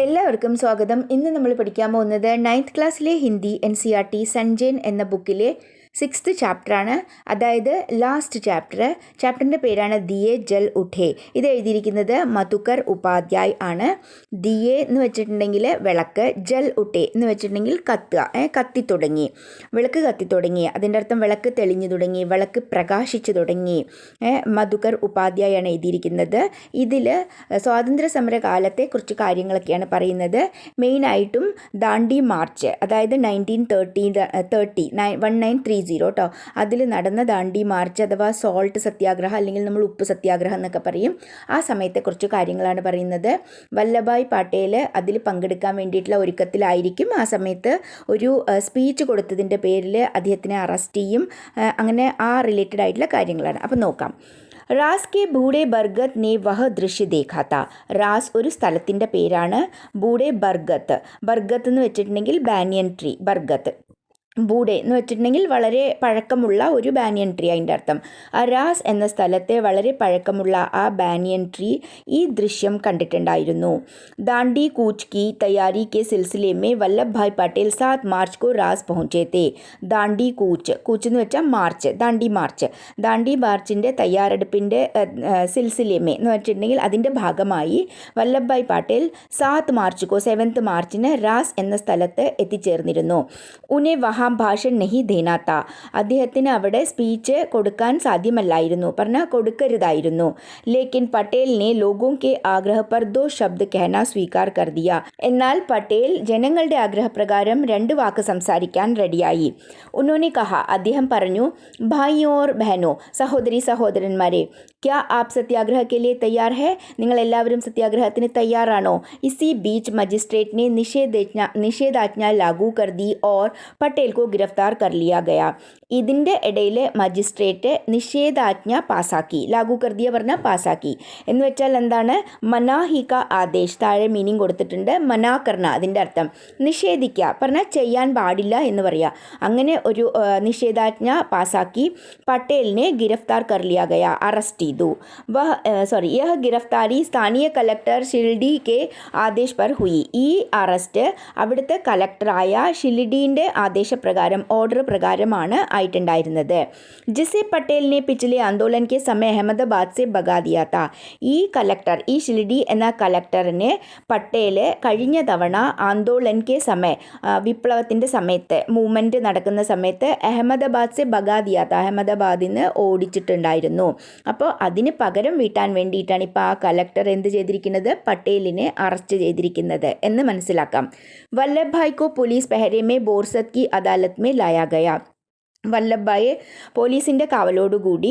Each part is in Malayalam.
എല്ലാവർക്കും സ്വാഗതം. ഇന്ന് നമ്മൾ പഠിക്കാൻ പോകുന്നത് 9th ക്ലാസ്സിലെ ഹിന്ദി NCERT സഞ്ജയൻ എന്ന ബുക്കിലെ 6th ചാപ്റ്ററാണ്. അതായത് ലാസ്റ്റ് ചാപ്റ്ററിൻ്റെ പേരാണ് ദിയെ ജൽ ഉഠേ. ഇത് എഴുതിയിരിക്കുന്നത് മധുകർ ഉപാധ്യായ് ആണ്. ദിയെ എന്ന് വെച്ചിട്ടുണ്ടെങ്കിൽ വിളക്ക്, ജൽ ഉഠേ എന്ന് വെച്ചിട്ടുണ്ടെങ്കിൽ കത്തി തുടങ്ങി, വിളക്ക് കത്തി തുടങ്ങി. അതിൻ്റെ അർത്ഥം വിളക്ക് തെളിഞ്ഞു തുടങ്ങി, വിളക്ക് പ്രകാശിച്ചു തുടങ്ങി. മധുകർ ഉപാധ്യായ് ആണ് എഴുതിയിരിക്കുന്നത്. ഇതിൽ സ്വാതന്ത്ര്യ സമര കാലത്തെ കുറച്ച് കാര്യങ്ങളൊക്കെയാണ് പറയുന്നത്. മെയിനായിട്ടും ദാണ്ഡി മാർച്ച്, അതായത് 1930 കേട്ടോ, അതിൽ നടന്ന ദാണ്ഡി മാർച്ച് അഥവാ സോൾട്ട് സത്യാഗ്രഹം, അല്ലെങ്കിൽ നമ്മൾ ഉപ്പ് സത്യാഗ്രഹം എന്നൊക്കെ പറയും. ആ സമയത്തെ കുറച്ച് കാര്യങ്ങളാണ് പറയുന്നത്. വല്ലഭായ് പട്ടേൽ അതിൽ പങ്കെടുക്കാൻ വേണ്ടിയിട്ടുള്ള ഒരുക്കത്തിലായിരിക്കും. ആ സമയത്ത് ഒരു സ്പീച്ച് കൊടുത്തതിൻ്റെ പേരിൽ അദ്ദേഹത്തിനെ അറസ്റ്റ് ചെയ്യും. അങ്ങനെ ആ റിലേറ്റഡ് ആയിട്ടുള്ള കാര്യങ്ങളാണ്. അപ്പം നോക്കാം. റാസ് കെ ബൂഡെ ബർഗത്ത് നെ വഹ ദൃശ്യ ദേഖാത്ത. റാസ് ഒരു സ്ഥലത്തിൻ്റെ പേരാണ്. ബൂഡെ ബർഗത്ത് എന്ന് വെച്ചിട്ടുണ്ടെങ്കിൽ ബാനിയൻ ട്രീ. ബർഗത്ത്, ബൂഡെ എന്ന് വെച്ചിട്ടുണ്ടെങ്കിൽ വളരെ പഴക്കമുള്ള ഒരു ബാനിയൻ ട്രീ അതിൻ്റെ അർത്ഥം. റാസ് എന്ന സ്ഥലത്തെ വളരെ പഴക്കമുള്ള ആ ബാനിയൻ ട്രീ ഈ ദൃശ്യം കണ്ടിട്ടുണ്ടായിരുന്നു. ദാണ്ഡി കൂച്ച് കി തയ്യാറി K സിൽസിലെ may Vallabh bhai Patel 7 March को റാസ് പहुंचे थे. ദാണ്ഡി കൂച്ച് എന്ന് വെച്ചാൽ മാർച്ച്, ദാണ്ഡി മാർച്ചിൻ്റെ തയ്യാറെടുപ്പിൻ്റെ സിൽസിലേമേ എന്ന് വെച്ചിട്ടുണ്ടെങ്കിൽ അതിൻ്റെ ഭാഗമായി വല്ലഭ് ഭായ് പട്ടേൽ 7 മാർച്ചിന് റാസ് എന്ന സ്ഥലത്ത് എത്തിച്ചേർന്നിരുന്നു. ഉനെ വഹാ ഭാഷൺ നഹി ദേനാത്ത. അദ്ദേഹത്തിന് അവിടെ സ്പീച്ച് കൊടുക്കാൻ സാധ്യമല്ലായിരുന്നു, കൊടുക്കരുതായിരുന്നു. ലേക്കിൻ പട്ടേലിനെ ലോഗോं के ആഗ്രഹ पर 2 ശബ്ദ कहना स्वीकार कर दिया. എന്നാൽ പട്ടേൽ ജനങ്ങളുടെ ആഗ്രഹപ്രകാരം 2 വാക്ക് സംസാരിക്കാൻ റെഡിയായി. ഉന്നോനെ കഹ, അദ്ദേഹം പറഞ്ഞു, ഭായിയോ ഓർ ബഹനോ, സഹോദരന്മാരെ, ക്യാ ആപ് സത്യാഗ്രഹ കെ ലിയെ തയ്യാർ ഹെ, നിങ്ങൾ എല്ലാവരും സത്യാഗ്രഹത്തിന് തയ്യാറാണോ? ഇസി ബീച്ച് മജിസ്ട്രേറ്റിനെ നിഷേധാജ്ഞ ലാഗു കർ ദി ഓർ പട്ടേൽ को गिरफ्तार कर लिया गया. ഇതിൻ്റെ ഇടയിൽ മജിസ്ട്രേറ്റ് നിഷേധാജ്ഞ പാസാക്കി. ലാഗു കർദിയ പറഞ്ഞാൽ പാസാക്കി എന്ന് വെച്ചാൽ എന്താണ്? മനാഹി കാ ആദേശ്, താഴെ മീനിങ് കൊടുത്തിട്ടുണ്ട്. മനാ കർണ അതിൻ്റെ അർത്ഥം നിഷേധിക്കുക, പറഞ്ഞാൽ ചെയ്യാൻ പാടില്ല എന്ന് പറയുക. അങ്ങനെ ഒരു നിഷേധാജ്ഞ പാസാക്കി. പട്ടേലിനെ ഗിരഫ്താർ കർ ലിയ ഗയ, അറസ്റ്റ് ചെയ്തു. യഹ ഗിരഫ്താരി സ്ഥാനീയ കളക്ടർ ഷിൽഡി കെ ആദേശ് പർ ഹുയി. ഈ അറസ്റ്റ് അവിടുത്തെ കളക്ടറായ ഷിൽഡിൻ്റെ ആദേശപ്രകാരം, ഓർഡർ പ്രകാരമാണ് ആയിട്ടുണ്ടായിരുന്നത്. ജിസെ പട്ടേലിനെ പിछले ആന്തോളൻ കെ സമയ അഹമ്മദാബാദ് സെ ഭഗാ ദിയാ താ. ഈ കളക്ടർ, ഈ ഷിൽഡി എന്ന കളക്ടറിനെ പട്ടേൽ കഴിഞ്ഞ തവണ ആന്തോളൻ കെ സമയ, വിപ്ലവത്തിൻ്റെ സമയത്ത്, മൂവ്മെൻറ്റ് നടക്കുന്ന സമയത്ത് അഹമ്മദാബാദ് സെ ഭഗാ ദിയാ താ, അഹമ്മദാബാദിൽ നിന്ന് ഓടിച്ചിട്ടുണ്ടായിരുന്നു. അപ്പോൾ അതിന് പകരം വീട്ടാൻ വേണ്ടിയിട്ടാണ് ഇപ്പോൾ ആ കളക്ടർ എന്ത് ചെയ്തിരിക്കുന്നത്? പട്ടേലിനെ അറസ്റ്റ് ചെയ്തിരിക്കുന്നത് എന്ന് മനസ്സിലാക്കാം. വല്ലഭ് ഭായ് കോ പോലീസ് പെഹരെ മേ ബോർസത്ത് കി അദാലത്ത് മേ ലായാ ഗയാ. വല്ലഭായെ പോലീസിൻ്റെ കാവലോടുകൂടി,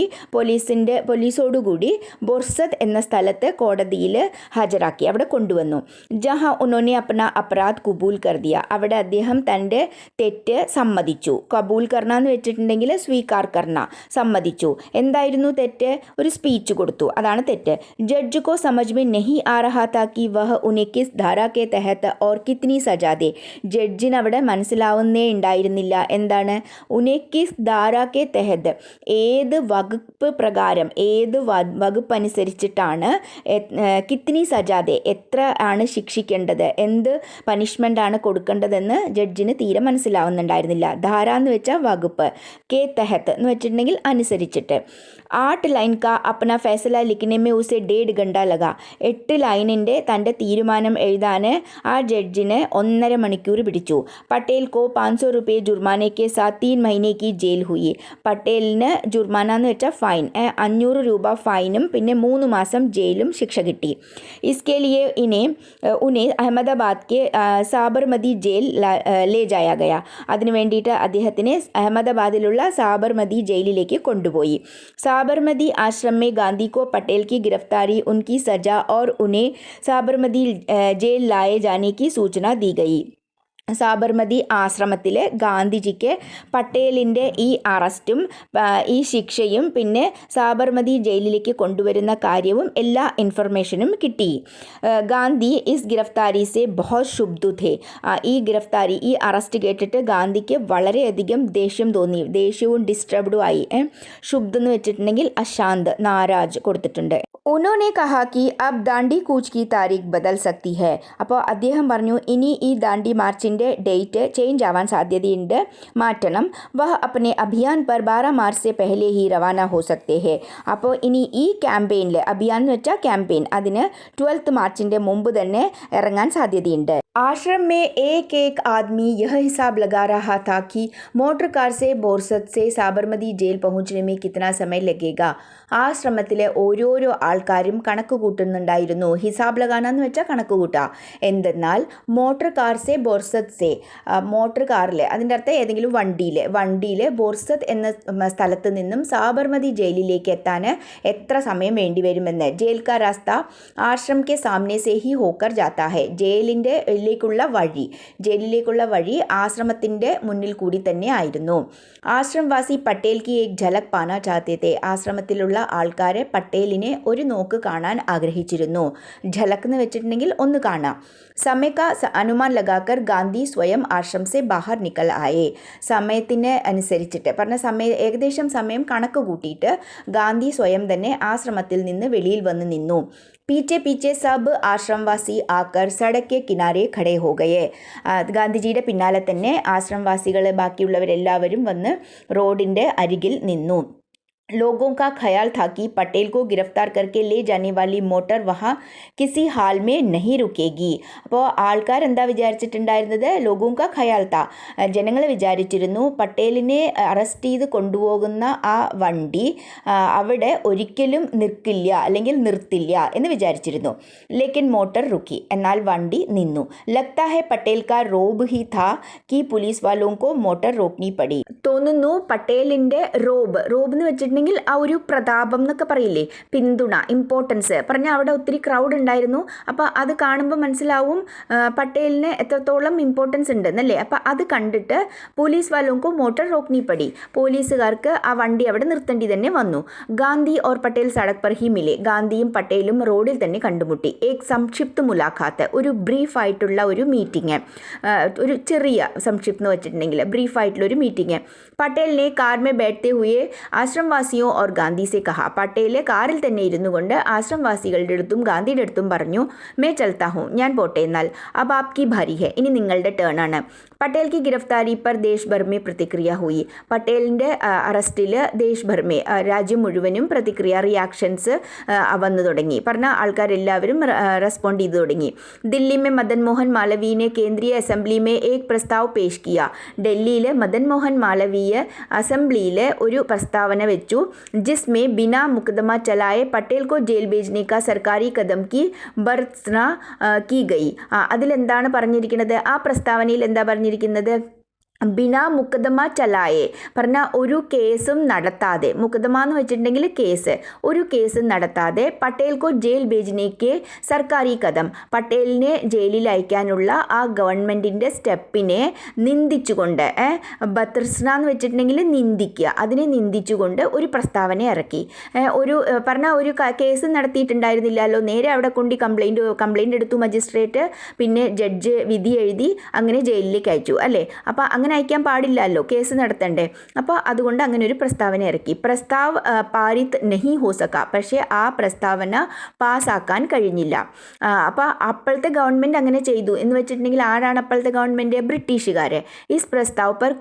പോലീസോടുകൂടി ബോർസത്ത് എന്ന സ്ഥലത്ത് കോടതിയിൽ ഹാജരാക്കി, അവിടെ കൊണ്ടുവന്നു. ജഹാ ഉന്നോനെ അപ്ന അപരാധ് കബൂൽ കർ ദിയ. അവിടെ അദ്ദേഹം തൻ്റെ തെറ്റ് സമ്മതിച്ചു. കബൂൽ കർണ എന്ന് വെച്ചിട്ടുണ്ടെങ്കിൽ സ്വീകാർ കർണ, സമ്മതിച്ചു. എന്തായിരുന്നു തെറ്റ്? ഒരു സ്പീച്ച് കൊടുത്തു, അതാണ് തെറ്റ്. ജഡ്ജ് കോ സമജ് മേ നഹി ആ രഹാ താ കി വഹ് ഉനെ kiss Dhara K Tahath or കിത്നി സജാ ദേ. ജഡ്ജിന് അവിടെ മനസ്സിലാവുന്നേ ഉണ്ടായിരുന്നില്ല. എന്താണ്? ഉനെ ധാരാ കെ തെഹത്ത്, ഏത് വകുപ്പ് പ്രകാരം, ഏത് വകുപ്പ് അനുസരിച്ചിട്ടാണ്, കിത്നി സജാദെ, എത്ര ആണ് ശിക്ഷിക്കേണ്ടത്, എന്ത് പനിഷ്മെൻ്റ് ആണ് കൊടുക്കേണ്ടതെന്ന് ജഡ്ജിന് തീരെ മനസ്സിലാവുന്നുണ്ടായിരുന്നില്ല. ധാര എന്ന് വെച്ചാൽ വകുപ്പ്, കെ തെഹത്ത് എന്ന് വെച്ചിട്ടുണ്ടെങ്കിൽ അനുസരിച്ചിട്ട്. 8 ലൈൻ കാ അപ്ന ഫൈസല ലിഖ്നെ മേ ഉസെ 1.5 घंटा ലഗാ. 8 ലൈനിൻ്റെ തൻ്റെ തീരുമാനം എഴുതാൻ ആ ജഡ്ജിന് 1.5 മണിക്കൂർ പിടിച്ചു. പട്ടേൽ കോ 500 रुपये जुर्माने के साथ 3 महीने की जेल हुई. പട്ടേലിന് ജുർമാന എന്ന് വെച്ചാൽ ഫൈൻ, 500 രൂപ ഫൈനും പിന്നെ 3 മാസം ജയിലും ശിക്ഷ കിട്ടി. इसके लिए उन्हें അഹമ്മദാബാദ് കെ സാബർമതി ജയിൽ ലേ ജായാ ഗയ. അതിനു വേണ്ടിയിട്ട് അദ്ദേഹത്തിനെ അഹമ്മദാബാദിലുള്ള സാബർമതി ജയിലിലേക്ക് കൊണ്ടുപോയി. साबरमती आश्रम में गांधी को पटेल की गिरफ्तारी, उनकी सज़ा और उन्हें साबरमती जेल लाए जाने की सूचना दी गई. സാബർമതി ആശ്രമത്തിൽ ഗാന്ധിജിക്ക് പട്ടേലിൻ്റെ ഈ അറസ്റ്റും ഈ ശിക്ഷയും പിന്നെ സാബർമതി ജയിലിലേക്ക് കൊണ്ടുവരുന്ന കാര്യവും എല്ലാ ഇൻഫർമേഷനും കിട്ടി. ഗാന്ധി ഇസ് ഗിരഫ്താരി സെ ബഹുത് ക്ഷുബ്ധ थे. ഈ അറസ്റ്റ് കേട്ടിട്ട് ഗാന്ധിക്ക് വളരെയധികം ദേഷ്യം തോന്നി, ദേഷ്യവും ഡിസ്റ്റർബ്ഡും ആയി. ക്ഷുബ്ധ എന്ന് വെച്ചിട്ടുണ്ടെങ്കിൽ അശാന്ത്, നാരാജ് കൊടുത്തിട്ടുണ്ട്. ഉന്നോനെ കഹാ കി അബ് ദാണ്ഡി കൂച്ച് കി താരീഖ് ബദൽ സക്തി ഹെ. അപ്പോൾ അദ്ദേഹം പറഞ്ഞു ഇനി ഈ ദാണ്ഡി മാർച്ചിൻ്റെ ഡേറ്റ് ചേഞ്ച് ആവാൻ സാധ്യതയുണ്ട്, മാറ്റണം. വഹ് അപ്നെ അഭിയാൻ പർ 12 മാർച്ച് സെ പെഹലെ ഹി റവാന ഹോ സക്തേ ഹെ. അപ്പോൾ ഇനി ഈ ക്യാമ്പയിനിൽ, അഭിയാൻ എന്ന് വെച്ചാൽ ക്യാമ്പയിൻ, അതിന് 12 മാർച്ചിൻ്റെ മുമ്പ് തന്നെ ഇറങ്ങാൻ സാധ്യതയുണ്ട്. आश्रम में एक एक आदमी यह हिसाब लगा रहा था कि मोटर कार से बोरसद से साबरमती जेल पहुंचने में कितना समय लगेगा. ആശ്രമത്തിലെ ഓരോരോ ആൾക്കാരും കണക്ക് കൂട്ടുന്നുണ്ടായിരുന്നു. ഹിസാബ് ലഗാന എന്ന് വെച്ചാൽ കണക്ക് കൂട്ടുക. എന്തെന്നാൽ മോട്ടോർ കാർ സെ ബോർസദ് സെ, മോട്ടോർ കാറിൽ, അതിൻ്റെ അർത്ഥം ഏതെങ്കിലും വണ്ടിയിൽ ബോർസദ് എന്ന സ്ഥലത്ത് നിന്നും സാബർമതി ജയിലിലേക്ക് എത്താൻ എത്ര സമയം വേണ്ടി വരുമെന്ന്. ജയിൽ കാ രാസ്ത ആശ്രം കെ സാമനെ സെ ഹി ഹോക്കർ ജാത്താ ഹെ. ജയിലിലേക്കുള്ള വഴി ആശ്രമത്തിൻ്റെ മുന്നിൽ കൂടി തന്നെ ആയിരുന്നു. ആശ്രംവാസി പട്ടേൽ കി ഏക് ഝലക് പാനാ ചാഹത്തെ തെ. ആശ്രമത്തിലുള്ള ആൾക്കാരെ പട്ടേലിനെ ഒരു നോക്ക് കാണാൻ ആഗ്രഹിച്ചിരുന്നു. ഝലക് എന്ന് വെച്ചിട്ടുണ്ടെങ്കിൽ ഒന്ന് കാണാം. സമയ കാ അനുമാൻ ലഗാക്കർ ഗാന്ധി സ്വയം ആശ്രം സെ ബാഹർ നിക്കൽ ആയേ. സമയത്തിന് അനുസരിച്ചിട്ട് ഏകദേശം സമയം കണക്ക് കൂട്ടിയിട്ട് ഗാന്ധി സ്വയം തന്നെ ആശ്രമത്തിൽ നിന്ന് വെളിയിൽ വന്ന് നിന്നു. പീച്ചെ പീച്ചെ സബ് ആശ്രംവാസി ആക്കർ സടക്ക് കിനാരെ ഖടേ ഹോ ഗയേ. ഗാന്ധിജിയുടെ പിന്നാലെ തന്നെ ആശ്രംവാസികൾ, ബാക്കിയുള്ളവരെല്ലാവരും വന്ന് റോഡിൻ്റെ അരികിൽ നിന്നു. लोगों का ख्याल था कि पटेल को गिरफ्तार करके ले जाने वाली मोटर वहाँ किसी हाल में नहीं रुकेगी. അപ്പോൾ ആൾക്കാർ എന്താ വിചാരിച്ചിട്ടുണ്ടായിരുന്നത്? ലോഗോം കാ ഖയാൽ താ, ജനങ്ങൾ വിചാരിച്ചിരുന്നു പട്ടേലിനെ അറസ്റ്റ് ചെയ്ത് കൊണ്ടുപോകുന്ന ആ വണ്ടി അവിടെ ഒരിക്കലും നിൽക്കില്ല, അല്ലെങ്കിൽ നിർത്തില്ല എന്ന് വിചാരിച്ചിരുന്നു. ലേക്കിൻ മോട്ടർ റുക്കി, എന്നാൽ വണ്ടി നിന്നു. ലഗ്താ ഹെ പട്ടേൽ കാ റോബ് ഹി താ കി പുലീസ് വാലോം കോ മോട്ടർ റോക്നി പടി. തോന്നുന്നു പട്ടേലിൻ്റെ റോബ് എന്ന് വെച്ചിട്ടുണ്ടെങ്കിൽ ആ ഒരു പ്രതാപം എന്നൊക്കെ പറയില്ലേ, പിന്തുണ, ഇമ്പോർട്ടൻസ് പറഞ്ഞാൽ അവിടെ ഒത്തിരി ക്രൗഡ് ഉണ്ടായിരുന്നു. അപ്പോൾ അത് കാണുമ്പോൾ മനസ്സിലാവും പട്ടേലിന് എത്രത്തോളം ഇമ്പോർട്ടൻസ് ഉണ്ട് എന്നല്ലേ. അപ്പോൾ അത് കണ്ടിട്ട് പോലീസ് വാലോങ്കോ മോട്ടർ റോക്നി പടി, പോലീസുകാർക്ക് ആ വണ്ടി അവിടെ നിർത്തേണ്ടി തന്നെ വന്നു. ഗാന്ധി ഓർ പട്ടേൽ സടക് പർ ഹി മിലെ. ഗാന്ധിയും പട്ടേലും റോഡിൽ തന്നെ കണ്ടുമുട്ടി. ഏക് സംക്ഷിപ്ത് മുലാഖാത്ത്, ഒരു ബ്രീഫായിട്ടുള്ള ഒരു മീറ്റിംഗ്, ഒരു ചെറിയ സംക്ഷിപ്ത് എന്ന് വെച്ചിട്ടുണ്ടെങ്കിൽ ബ്രീഫായിട്ടുള്ള ഒരു മീറ്റിംഗ്. പട്ടേലിനെ കാർ മേ ബൈഠത്തെ ഹുയെ ആശ്രംവാസിയോ ഓർ ഗാന്ധി സെ കഹാ. പട്ടേൽ കാറിൽ തന്നെ ഇരുന്നു കൊണ്ട് ആശ്രംവാസികളുടെ അടുത്തും ഗാന്ധിയുടെ അടുത്തും പറഞ്ഞു, മേ ചൽത്താ ഹൂँ, ഞാൻ പോട്ടെ, എന്നാൽ അബ് ആപ്കി ഭാരി ഹെ, ഇനി നിങ്ങളുടെ ടേൺ ആണ്. പട്ടേൽ കി ഗിരഫ്താരി പർ ദേശ് ഭർ മേ പ്രതിക്രിയ ഹുയി. പട്ടേലിൻ്റെ അറസ്റ്റിൽ ദേശ് ഭർ മേ, രാജ്യം മുഴുവനും പ്രതിക്രിയ, റിയാക്ഷൻസ് വന്നു തുടങ്ങി. പറഞ്ഞ ആൾക്കാരെല്ലാവരും റെസ്പോണ്ട് ചെയ്തു തുടങ്ങി. ദില്ലി മേ മദൻ മോഹൻ മാലവീനെ കേന്ദ്രീയ അസംബ്ലി മേ ഏക് പ്രസ്താവ് പേഷ് കിയ. ഡൽഹിയിൽ മദൻ മോഹൻ മാലവീയ അസംബ്ലിയിൽ ഒരു പ്രസ്താവന വെച്ചു. ജിസ്മേ ബിനാ മുക്കദമ ചലായെ പട്ടേൽ കോ ജയിൽ ഭേജ്നെ കാ സർക്കാരി കദം കി ഭർത്സന കി ഗയി. അതിലെന്താണ് പറഞ്ഞിരിക്കുന്നത്? ആ പ്രസ്താവനയിൽ എന്താ പറഞ്ഞിരിക്കുന്നത്? ബിനാ മുക്കദമ ചലായെ പറഞ്ഞാൽ ഒരു കേസും നടത്താതെ, മുക്കദമ എന്ന് വെച്ചിട്ടുണ്ടെങ്കിൽ കേസ്, ഒരു കേസും നടത്താതെ പട്ടേൽ കോ ജയിൽ ഭേജ്നേക്ക് സർക്കാരി കദം, പട്ടേലിനെ ജയിലിൽ അയക്കാനുള്ള ആ ഗവൺമെൻറ്റിൻ്റെ സ്റ്റെപ്പിനെ നിന്ദിച്ചുകൊണ്ട്, ബത്ർസ്ന എന്ന് വെച്ചിട്ടുണ്ടെങ്കിൽ നിന്ദിക്കുക, അതിനെ നിന്ദിച്ചുകൊണ്ട് ഒരു പ്രസ്താവന ഇറക്കി. ഒരു കേസ് നടത്തിയിട്ടുണ്ടായിരുന്നില്ലല്ലോ, നേരെ അവിടെ കൊണ്ട് കംപ്ലൈൻറ്റ് എടുത്തു മജിസ്ട്രേറ്റ്, പിന്നെ ജഡ്ജ് വിധി എഴുതി, അങ്ങനെ ജയിലിലേക്ക് അയച്ചു അല്ലേ. അപ്പോൾ അങ്ങനെ അയക്കാൻ പാടില്ലല്ലോ, കേസ് നടത്തണ്ടേ. അപ്പോൾ അതുകൊണ്ട് അങ്ങനെ ഒരു പ്രസ്താവന ഇറക്കി. പ്രസ്താവ് പാരിത് നഹി ഹോ സക, പക്ഷേ ആ പ്രസ്താവന പാസ്സാക്കാൻ കഴിഞ്ഞില്ല. അപ്പോൾ അപ്പോഴത്തെ ഗവൺമെൻറ് അങ്ങനെ ചെയ്തു എന്ന് വെച്ചിട്ടുണ്ടെങ്കിൽ ആരാണ് അപ്പോഴത്തെ ഗവൺമെൻറ്? ബ്രിട്ടീഷുകാർ. ഇസ് പ്രസ്താവ് പർ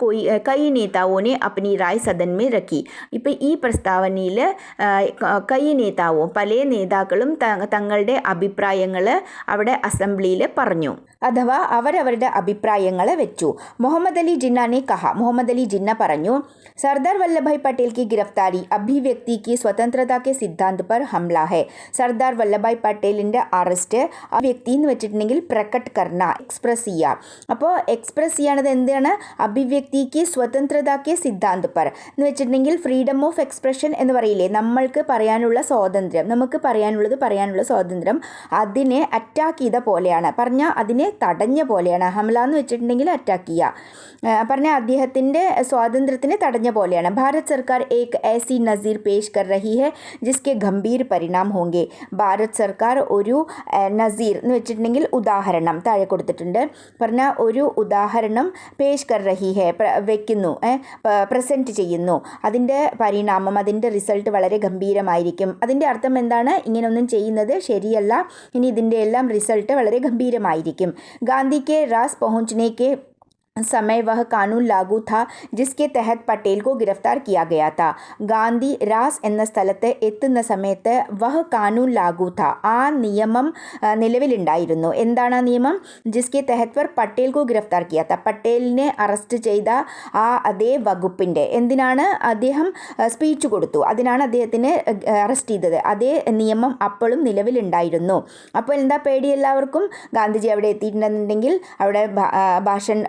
കൈ നേതാവോനെ അപ്നി റായ് സദൻ മേ രഖി. ഇപ്പോൾ ഈ പ്രസ്താവനയിൽ കൈ നേതാവോ, പല നേതാക്കളും തങ്ങളുടെ അഭിപ്രായങ്ങൾ അവിടെ അസംബ്ലിയിൽ പറഞ്ഞു, അഥവാ അവരവരുടെ അഭിപ്രായങ്ങൾ വെച്ചു. മുഹമ്മദ് അലി ജിന്ന ने कहा, मोहम्मद अली जिन्ना പറഞ്ഞു, सरदार वल्लभ भाई पटेल की गिरफ्तारी अभिव्यक्ति की स्वतंत्रता के सिद्धांत पर हमला है. സർദാർ വല്ലഭായ് പട്ടേലിൻ്റെ അറസ്റ്റ് ആ വ്യക്തി എന്ന് വെച്ചിട്ടുണ്ടെങ്കിൽ പ്രകട്ട് കർണ, എക്സ്പ്രസ് ചെയ്യുക. അപ്പോൾ എക്സ്പ്രസ് ചെയ്യണത് എന്താണ്? അഭിവ്യക്തിക്ക് സ്വതന്ത്രതാക്കിയ സിദ്ധാന്ത് പർ എന്ന് വെച്ചിട്ടുണ്ടെങ്കിൽ ഫ്രീഡം ഓഫ് എക്സ്പ്രഷൻ എന്ന് പറയില്ലേ, നമ്മൾക്ക് പറയാനുള്ള സ്വാതന്ത്ര്യം, നമുക്ക് പറയാനുള്ള സ്വാതന്ത്ര്യം, അതിനെ അറ്റാക്ക് ചെയ്ത പോലെയാണ്, പറഞ്ഞാൽ അതിനെ തടഞ്ഞ പോലെയാണ്. ഹംല എന്ന് വെച്ചിട്ടുണ്ടെങ്കിൽ അറ്റാക്ക് ചെയ്യുക. പറഞ്ഞ അദ്ദേഹത്തിൻ്റെ സ്വാതന്ത്ര്യത്തിന് തടഞ്ഞ പോലെയാണ്. ഭാരത് സർക്കാർ ഏക് ऐसी നസീർ പേഷ് കർ रही है जिसके गंभीर परिणाम होंगे. ഭാരത് സർക്കാർ ഒരു നസീർ എന്ന് വെച്ചിട്ടുണ്ടെങ്കിൽ ഉദാഹരണം താഴെ കൊടുത്തിട്ടുണ്ട്. പറഞ്ഞ ഒരു ഉദാഹരണം പേഷ് കർ रही है വയ്ക്കുന്നു, പ്രസൻറ്റ് ചെയ്യുന്നു. അതിൻ്റെ പരിണാമം, അതിൻ്റെ റിസൾട്ട് വളരെ ഗംഭീരമായിരിക്കും. അതിൻ്റെ അർത്ഥം എന്താണ്? ഇങ്ങനെയൊന്നും ചെയ്യുന്നത് ശരിയല്ല, ഇനി ഇതിൻ്റെ എല്ലാം റിസൾട്ട് വളരെ ഗംഭീരമായിരിക്കും. ഗാന്ധിക്ക് റാസ് പहुंचने समय वह कानून लागू था जिसके तहत पटेल को गिरफ्तार किया गया था. ഗാന്ധി റാസ് എന്ന സ്ഥലത്ത് എത്തുന്ന സമയത്ത് വഹ് കാനൂൻ ലാഗു ഥ, ആ നിയമം നിലവിലുണ്ടായിരുന്നു. എന്താണ് ആ നിയമം? ജിസ്കെ തെഹത് പർ പട്ടേൽ കോ ഗിരഫ്താർ കിയാ ഥ, പട്ടേലിനെ അറസ്റ്റ് ചെയ്ത ആ അതേ വകുപ്പിൻ്റെ, എന്തിനാണ്? അദ്ദേഹം സ്പീച്ച് കൊടുത്തു, അതിനാണ് അദ്ദേഹത്തിനെ അറസ്റ്റ് ചെയ്തത്. അതേ നിയമം അപ്പോഴും നിലവിലുണ്ടായിരുന്നു. അപ്പോൾ എന്താ പേടി എല്ലാവർക്കും? ഗാന്ധിജി അവിടെ എത്തിയിട്ടുണ്ടെന്നുണ്ടെങ്കിൽ അവിടെ ഭാഷൺ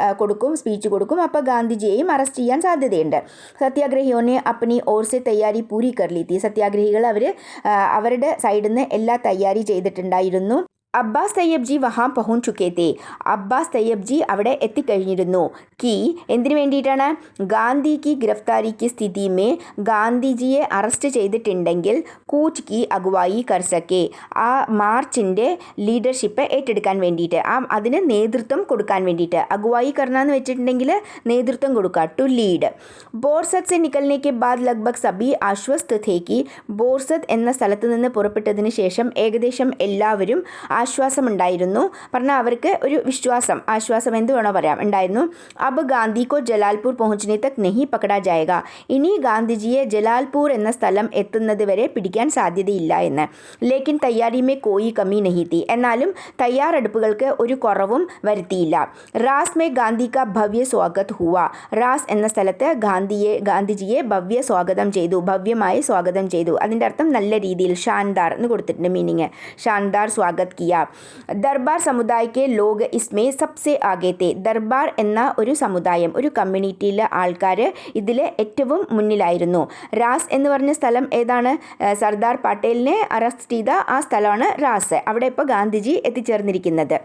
സ്പീച്ച് കൊടുക്കും, അപ്പോൾ ഗാന്ധിജിയെയും അറസ്റ്റ് ചെയ്യാൻ സാധ്യതയുണ്ട്. സത്യാഗ്രഹിയോനെ അപ്പനി ഓർ സെ തയ്യാറി പൂരി കർ ലീ തി, സത്യാഗ്രഹികൾ അവരുടെ സൈഡിൽ നിന്ന് എല്ലാ തയ്യാറി ചെയ്തിട്ടുണ്ടായിരുന്നു. അബ്ബാസ് തയ്യബ് ജി വഹാം പഹുൻ ചുക്കേ തേ, അബ്ബാസ് തയ്യബ് ജി അവിടെ എത്തിക്കഴിഞ്ഞിരുന്നു. എന്തിനു വേണ്ടിയിട്ടാണ്? ഗാന്ധി കി ഗിരഫ്താരി കി സ്ഥിതി മേ, ഗാന്ധിജിയെ അറസ്റ്റ് ചെയ്തിട്ടുണ്ടെങ്കിൽ കൂച്ച് കി അഗുവായി കർ സക്കെ, ആ മാർച്ചിൻ്റെ ലീഡർഷിപ്പ് ഏറ്റെടുക്കാൻ വേണ്ടിയിട്ട്, അതിന് നേതൃത്വം കൊടുക്കാൻ വേണ്ടിയിട്ട്. അഗുവായി കർണെന്ന് വെച്ചിട്ടുണ്ടെങ്കിൽ നേതൃത്വം കൊടുക്കുക, ടു ലീഡ്. ബോർസത്ത് സെ നിക്കൽനെ കെ ബാദ് ലഗ്ഭഗ് സബി ആശ്വസ്ത് ഥേ കി, ബോർസത്ത് എന്ന സ്ഥലത്ത് നിന്ന് പുറപ്പെട്ടതിന് ശേഷം ഏകദേശം എല്ലാവരും ആശ്വാസമുണ്ടായിരുന്നു. പറഞ്ഞാൽ അവർക്ക് ഒരു ആശ്വാസം എന്ത് വേണോ പറയാം ഉണ്ടായിരുന്നു. അബ് ഗാന്ധി കോ ജലാൽപൂർ പहुंचने तक नहीं पकड़ा जाएगा, ഇനി ഗാന്ധിജിയെ ജലാൽപൂർ എന്ന സ്ഥലം എത്തുന്നത് വരെ പിടിക്കാൻ സാധ്യതയില്ല എന്ന്. ലേക്കിൻ തയ്യാറി മേ കോയി കമി നഹി തി, എന്നാലും തയ്യാറെടുപ്പുകൾക്ക് ഒരു കുറവും വരുത്തിയില്ല. റാസ് മേ ഗാന്ധി കാ ഭവ്യ സ്വാഗത് ഹുവ, റാസ് എന്ന സ്ഥലത്ത് ഗാന്ധിജിയെ ഭവ്യ സ്വാഗതം ചെയ്തു, ഭവ്യമായി സ്വാഗതം ചെയ്തു. അതിൻ്റെ അർത്ഥം നല്ല രീതിയിൽ, ഷാൻദാർ എന്ന് കൊടുത്തിട്ടുണ്ട് മീനിങ്, ഷാൻദാർ സ്വാഗത് കിയ. ദർബാർ സമുദായ കെ ലോഗ് ഇസ്മേ സബ്സെ ആകെ തേ, ദർബാർ എന്ന ഒരു സമുദായം, ഒരു കമ്മ്യൂണിറ്റിയിലെ ആൾക്കാർ ഇതിൽ ഏറ്റവും മുന്നിലായിരുന്നു. റാസ് എന്ന് പറഞ്ഞ സ്ഥലം ഏതാണ്? സർദാർ പട്ടേലിനെ അറസ്റ്റ് ചെയ്ത ആ സ്ഥലമാണ് റാസ്. അവിടെ ഇപ്പോൾ ഗാന്ധിജി എത്തിച്ചേർന്നിരിക്കുന്നത്.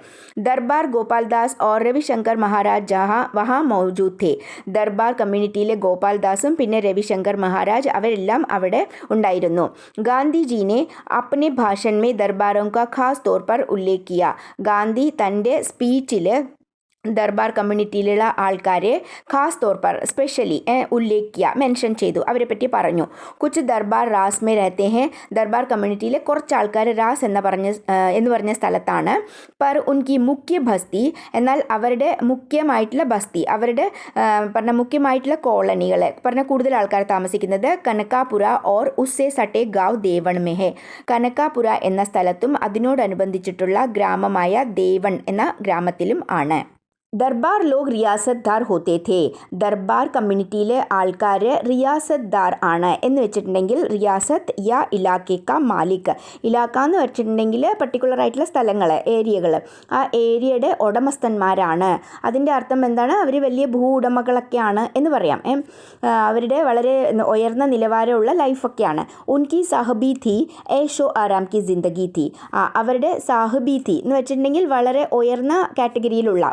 ദർബാർ ഗോപാൽദാസ് ഓർ രവിശങ്കർ മഹാരാജ് വഹാ മൗജൂദ് ഥേ, ദർബാർ കമ്മ്യൂണിറ്റിയിലെ ഗോപാൽദാസും പിന്നെ രവിശങ്കർ മഹാരാജ് അവരെല്ലാം അവിടെ ഉണ്ടായിരുന്നു. ഗാന്ധിജിനെ അപ്നെ ഭാഷൺ മേ ദർബാരോं का खास तौर पर उल्लेख किया, ഗാന്ധി തൻ്റെ സ്പീച്ചിൽ ദർബാർ കമ്മ്യൂണിറ്റിയിലുള്ള ആൾക്കാരെ ഖാസ് തോർ പർ സ്പെഷ്യലി ഉല്ലേഖിക്കുക, മെൻഷൻ ചെയ്തു, അവരെ പറ്റി പറഞ്ഞു. കുച്ച് ദർബാർ റാസ് മേ രഹത്തെ ഹേ, ദർബാർ കമ്മ്യൂണിറ്റിയിലെ കുറച്ച് ആൾക്കാർ റാസ് എന്ന് പറഞ്ഞ സ്ഥലത്താണ്. പർ ഉൻകി മുഖ്യ ബസ്തി, എന്നാൽ അവരുടെ മുഖ്യമായിട്ടുള്ള ബസ്തി, അവരുടെ പറഞ്ഞ മുഖ്യമായിട്ടുള്ള കോളനികൾ, പറഞ്ഞ കൂടുതൽ ആൾക്കാർ താമസിക്കുന്നത് കനകാപുര ഓർ ഉസ്സെ സട്ടെ ഗാവ് ദേവൺ മേ ഹേ, കനകാപുര എന്ന സ്ഥലത്തും അതിനോടനുബന്ധിച്ചിട്ടുള്ള ഗ്രാമമായ ദേവൺ എന്ന ഗ്രാമത്തിലും ആണ്. ദർബാർ ലോഗ് റിയാസത്ദാർ ഹോത്തെ ഥേ, ദർബാർ കമ്മ്യൂണിറ്റിയിലെ ആൾക്കാർ റിയാസത്ദാർ ആണ്. എന്ന് വെച്ചിട്ടുണ്ടെങ്കിൽ റിയാസത്ത് യാ ഇലാക്കെ കാ മാലിക്, ഇലാക്ക എന്ന് വെച്ചിട്ടുണ്ടെങ്കിൽ പർട്ടിക്കുലർ ആയിട്ടുള്ള സ്ഥലങ്ങൾ, ഏരിയകൾ, ആ ഏരിയയുടെ ഉടമസ്ഥന്മാരാണ്. അതിൻ്റെ അർത്ഥം എന്താണ്? അവർ വലിയ ഭൂ ഉടമകളൊക്കെയാണ് എന്ന് പറയാം. അവരുടെ വളരെ ഉയർന്ന നിലവാരമുള്ള ലൈഫൊക്കെയാണ്. ഉൻകി സാഹബി ഥി ഏഷോ ആരാം കി ജിന്ദഗി ഥി, അവരുടെ സാഹബി ഥി എന്ന് വെച്ചിട്ടുണ്ടെങ്കിൽ വളരെ ഉയർന്ന കാറ്റഗറിയിലുള്ള,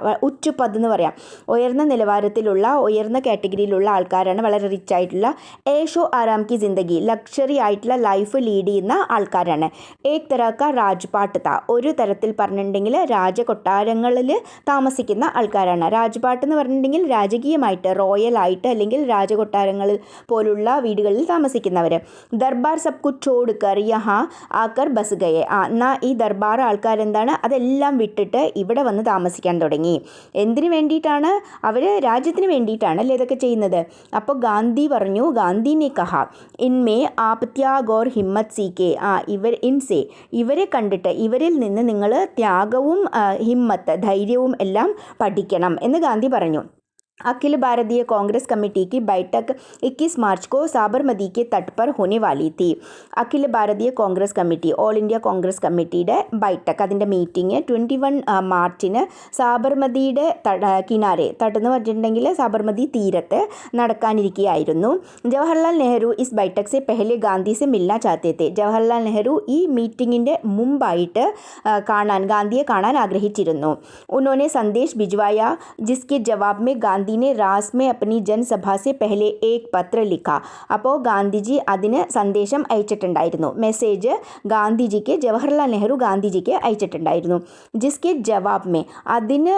ഉച്ചുപദ് എന്ന് പറയാം, ഉയർന്ന നിലവാരത്തിലുള്ള, ഉയർന്ന കാറ്റഗറിയിലുള്ള ആൾക്കാരാണ്, വളരെ റിച്ച് ആയിട്ടുള്ള. ഏഷോ ആരാം കി ജിന്ദഗി, ലക്ഷറി ആയിട്ടുള്ള ലൈഫ് ലീഡ് ചെയ്യുന്ന ആൾക്കാരാണ്. ഏക് തരക്ക രാജ്പാട്ട് താ, ഒരു തരത്തിൽ പറഞ്ഞിട്ടുണ്ടെങ്കിൽ രാജകൊട്ടാരങ്ങളിൽ താമസിക്കുന്ന ആൾക്കാരാണ്. രാജ്പാട്ട് എന്ന് പറഞ്ഞിട്ടുണ്ടെങ്കിൽ രാജകീയമായിട്ട്, റോയലായിട്ട് അല്ലെങ്കിൽ രാജകൊട്ടാരങ്ങളിൽ പോലുള്ള വീടുകളിൽ താമസിക്കുന്നവർ. ദർബാർ സബ് കുച്ച് ചോട് കർ യഹാ ആക്കർ ബസ് ഗയെ, എന്നാൽ ഈ ദർബാർ ആൾക്കാരെന്താണ്, അതെല്ലാം വിട്ടിട്ട് ഇവിടെ വന്ന് താമസിക്കാൻ തുടങ്ങി. എന്തിനു വേണ്ടിയിട്ടാണ്? അവർ രാജ്യത്തിന് വേണ്ടിയിട്ടാണ് അല്ലേ ഇതൊക്കെ ചെയ്യുന്നത്. അപ്പോൾ ഗാന്ധി പറഞ്ഞു, ഗാന്ധിനെ കഹ ഇൻമേ ആപ് ത്യാഗ് ഓർ ഹിമ്മത്ത് സീക്കെ, ഇവരെ കണ്ടിട്ട് ഇവരിൽ നിന്ന് നിങ്ങൾ ത്യാഗവും ഹിമ്മത്ത്, ധൈര്യവും എല്ലാം പഠിക്കണം എന്ന് ഗാന്ധി പറഞ്ഞു. अखिल भारतीय कांग्रेस कमेटी की बैठक 21 मार्च को साबरमती के तट पर होने वाली थी. അഖില ഭാരതീയ Congress committee, all India Congress കമ്മിറ്റിയുടെ ബൈഠക്ക്, അതിൻ്റെ മീറ്റിംഗ് 21 മാർച്ചിന് സാബർമതിയുടെ തട്ടെന്ന് പറഞ്ഞിട്ടുണ്ടെങ്കിൽ സാബർമതി തീരത്ത് നടക്കാനിരിക്കുകയായിരുന്നു. ജവഹർലാൽ നെഹ്റു ഇസ് ബൈഠക് സെ പെഹലെ ഗാന്ധി സെ മിൽന ചാഹത്തെ തെ, ജവഹർലാൽ നെഹ്റു ഈ മീറ്റിങ്ങിൻ്റെ മുമ്പായിട്ട് ഗാന്ധിയെ കാണാൻ ആഗ്രഹിച്ചിരുന്നു. ഉन्होंने संदेश भिजवाया जिसके जवाब में गांधी ഗാന്ധി ने रास में अपनी जनसभा से पहले एक पत्र लिखा. അപ്പോൾ ഗാന്ധിജി അതിന് സന്ദേശം അയച്ചിട്ടുണ്ടായിരുന്നു. മെസ്സേജ് ഗാന്ധിജിക്ക്, ജവഹർലാൽ നെഹ്റു ഗാന്ധിജിക്ക് അയച്ചിട്ടുണ്ടായിരുന്നു. ജിസ്കെ ജവാബ് മേ, അതിന്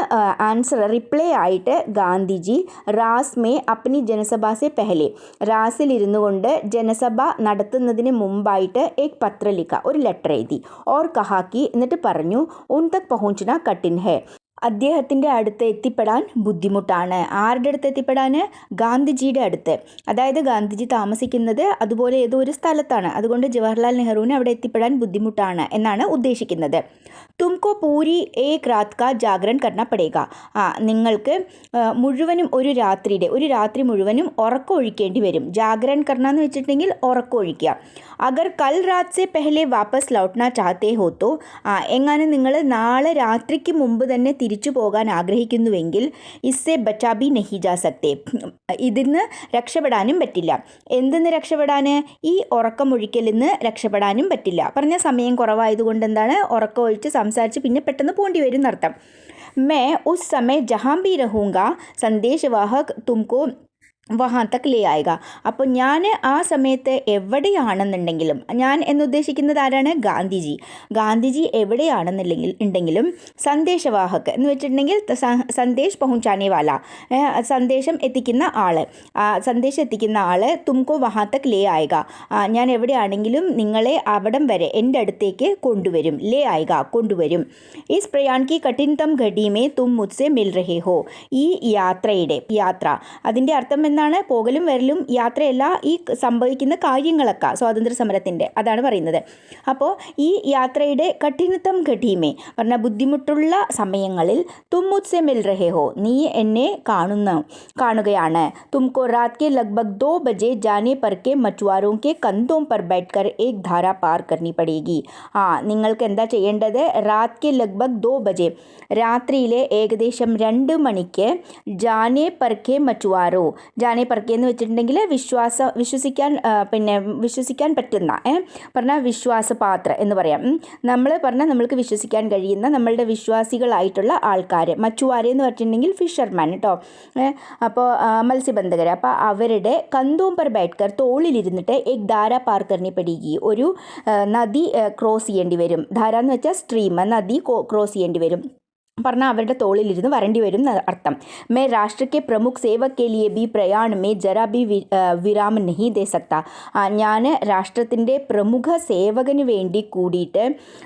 ആൻസർ റിപ്ലൈ ആയിട്ട് ഗാന്ധിജി റാസ് മേ അപ്നി ജനസഭ സെ പെഹലെ, റാസിൽ ഇരുന്നു കൊണ്ട് ജനസഭ നടത്തുന്നതിന് മുമ്പായിട്ട് ഏക് പത്ര ലിഖ, ഒരു ലെറ്റർ എഴുതി. ഓർ കഹാക്കി, എന്നിട്ട് പറഞ്ഞു ഉൻ തക് പഹുഞ്ചന കഠിൻ ഹെ, അദ്ദേഹത്തിൻ്റെ അടുത്ത് എത്തിപ്പെടാൻ ബുദ്ധിമുട്ടാണ്. ആരുടെ അടുത്ത് എത്തിപ്പെടാൻ? ഗാന്ധിജിയുടെ അടുത്ത്. അതായത് ഗാന്ധിജി താമസിക്കുന്നത് അതുപോലെ ഏതോ ഒരു സ്ഥലത്താണ്. അതുകൊണ്ട് ജവഹർലാൽ നെഹ്റുവിന് അവിടെ എത്തിപ്പെടാൻ ബുദ്ധിമുട്ടാണ് എന്നാണ് ഉദ്ദേശിക്കുന്നത്. തുംകോ പൂരി ഏക് രാത് കാ ജാഗരൺ കർണ പടേഗ, നിങ്ങൾക്ക് മുഴുവനും ഒരു രാത്രി മുഴുവനും ഉറക്കമൊഴിക്കേണ്ടി വരും. ജാഗരൺ കർണ എന്ന് വെച്ചിട്ടുണ്ടെങ്കിൽ ഉറക്കമൊഴിക്കുക. അഗർ കൽ രാത് സെ പെഹലെ വാപ്പസ് ലൗട്ട്ന ചാഹത്തെ ഹോ തോ, എങ്ങാനും നിങ്ങൾ നാളെ രാത്രിക്ക് മുമ്പ് തന്നെ തിരിച്ചു പോകാൻ ആഗ്രഹിക്കുന്നുവെങ്കിൽ ഇസ്സെ ബച്ചാ ബി നഹി ജാ സക്തേ, ഇതിന്ന് രക്ഷപ്പെടാനും പറ്റില്ല. എന്തെന്ന് രക്ഷപ്പെടാൻ? ഈ ഉറക്കമൊഴിക്കലിൽ നിന്ന് രക്ഷപ്പെടാനും പറ്റില്ല. പറഞ്ഞ സമയം കുറവായതുകൊണ്ട് എന്താണ്, ഉറക്കമൊഴിച്ച് സംസാരിച്ച് പിന്നെ പെട്ടെന്ന് പോകേണ്ടി വരും എന്നർത്ഥം. मैं उस समय जहाँ भी रहूँगा संदेशवाहक तुमको വഹാൻ തക് ലേ ആയേഗ, അപ്പോൾ ഞാൻ ആ സമയത്ത് എവിടെയാണെന്നുണ്ടെങ്കിലും, ഞാൻ എന്നുദ്ദേശിക്കുന്നത് ആരാണ്? ഗാന്ധിജി എവിടെയാണെന്നുണ്ടെങ്കിലും സന്ദേശവാഹക് എന്ന് വെച്ചിട്ടുണ്ടെങ്കിൽ സന്ദേശ് പഹുഞ്ചാനെ വാല, സന്ദേശം എത്തിക്കുന്ന ആൾ, തുംകോ വഹാൻ തക് ലേ ആയേഗ, ഞാൻ എവിടെയാണെങ്കിലും നിങ്ങളെ അവിടം വരെ എൻ്റെ അടുത്തേക്ക് കൊണ്ടുവരും. ലേ ആയേഗ, കൊണ്ടുവരും. Is Prayan Ki കഠിനതം Garhi may തും മുജ്സെ മിൽ രഹേ ഹോ, ഈ യാത്ര അതിൻ്റെ അർത്ഥം എന്താണ്? പോകലും വരലും യാത്രയല്ല, ഈ സംഭവിക്കുന്ന കാര്യങ്ങളൊക്കെ സ്വാതന്ത്ര്യ സമരത്തിൻ്റെ അതാണ് പറയുന്നത്. അപ്പോൾ ഈ യാത്രയുടെ കഠിനതം ഘടീമേ പറഞ്ഞാൽ ബുദ്ധിമുട്ടുള്ള സമയങ്ങളിൽ തും മുജ്സെ മിൽ രഹേ ഹോ, നീ എന്നെ കാണുകയാണ്. തുംകോ രാത് കെ ലഗ്ഭഗ് 2 ബജെ ജാനെ पर के मछुआरों के कंधों पर बैठकर एक धारा पार करनी पड़ेगी. നിങ്ങൾക്ക് എന്താ ചെയ്യേണ്ടത്? രാത് കെ ലഗ്ഭഗ് 2 ബജെ, രാത്രിയിലെ ഏകദേശം 2 മണിക്ക് ജാനെ पर के मछुआरों, ജാനെ പർക്കെ എന്ന് വെച്ചിട്ടുണ്ടെങ്കിൽ വിശ്വസിക്കാൻ പറ്റുന്ന, പറഞ്ഞാൽ വിശ്വാസപാത്ര എന്ന് പറയാം. നമ്മൾക്ക് വിശ്വസിക്കാൻ കഴിയുന്ന നമ്മളുടെ വിശ്വാസികളായിട്ടുള്ള ആൾക്കാർ. മച്ചുവാരെ എന്ന് പറഞ്ഞിട്ടുണ്ടെങ്കിൽ ഫിഷർമാൻ കേട്ടോ, അപ്പോൾ മത്സ്യബന്ധകർ. അപ്പോൾ അവരുടെ കന്തോം പർ ബൈഠ്കർ, തോളിലിരുന്നിട്ട് എക് ധാര പാർ കർണി പടികി, ഒരു നദി ക്രോസ് ചെയ്യേണ്ടി വരും. ധാര എന്ന് വെച്ചാൽ സ്ട്രീം, നദി ക്രോസ് ചെയ്യേണ്ടി വരും. പറഞ്ഞാൽ അവരുടെ തോളിലിരുന്ന് വരേണ്ടി വരും എന്ന് അർത്ഥം. മേ രാഷ്ട്ര കെ പ്രമുഖ് സേവക് കെ ലിയെ ബി പ്രയാൺ മേ ജറാ ബി വിരാം നഹി ദേ സക്ത, ഞാൻ രാഷ്ട്രത്തിൻ്റെ പ്രമുഖ സേവകന് വേണ്ടി കൂടിയിട്ട്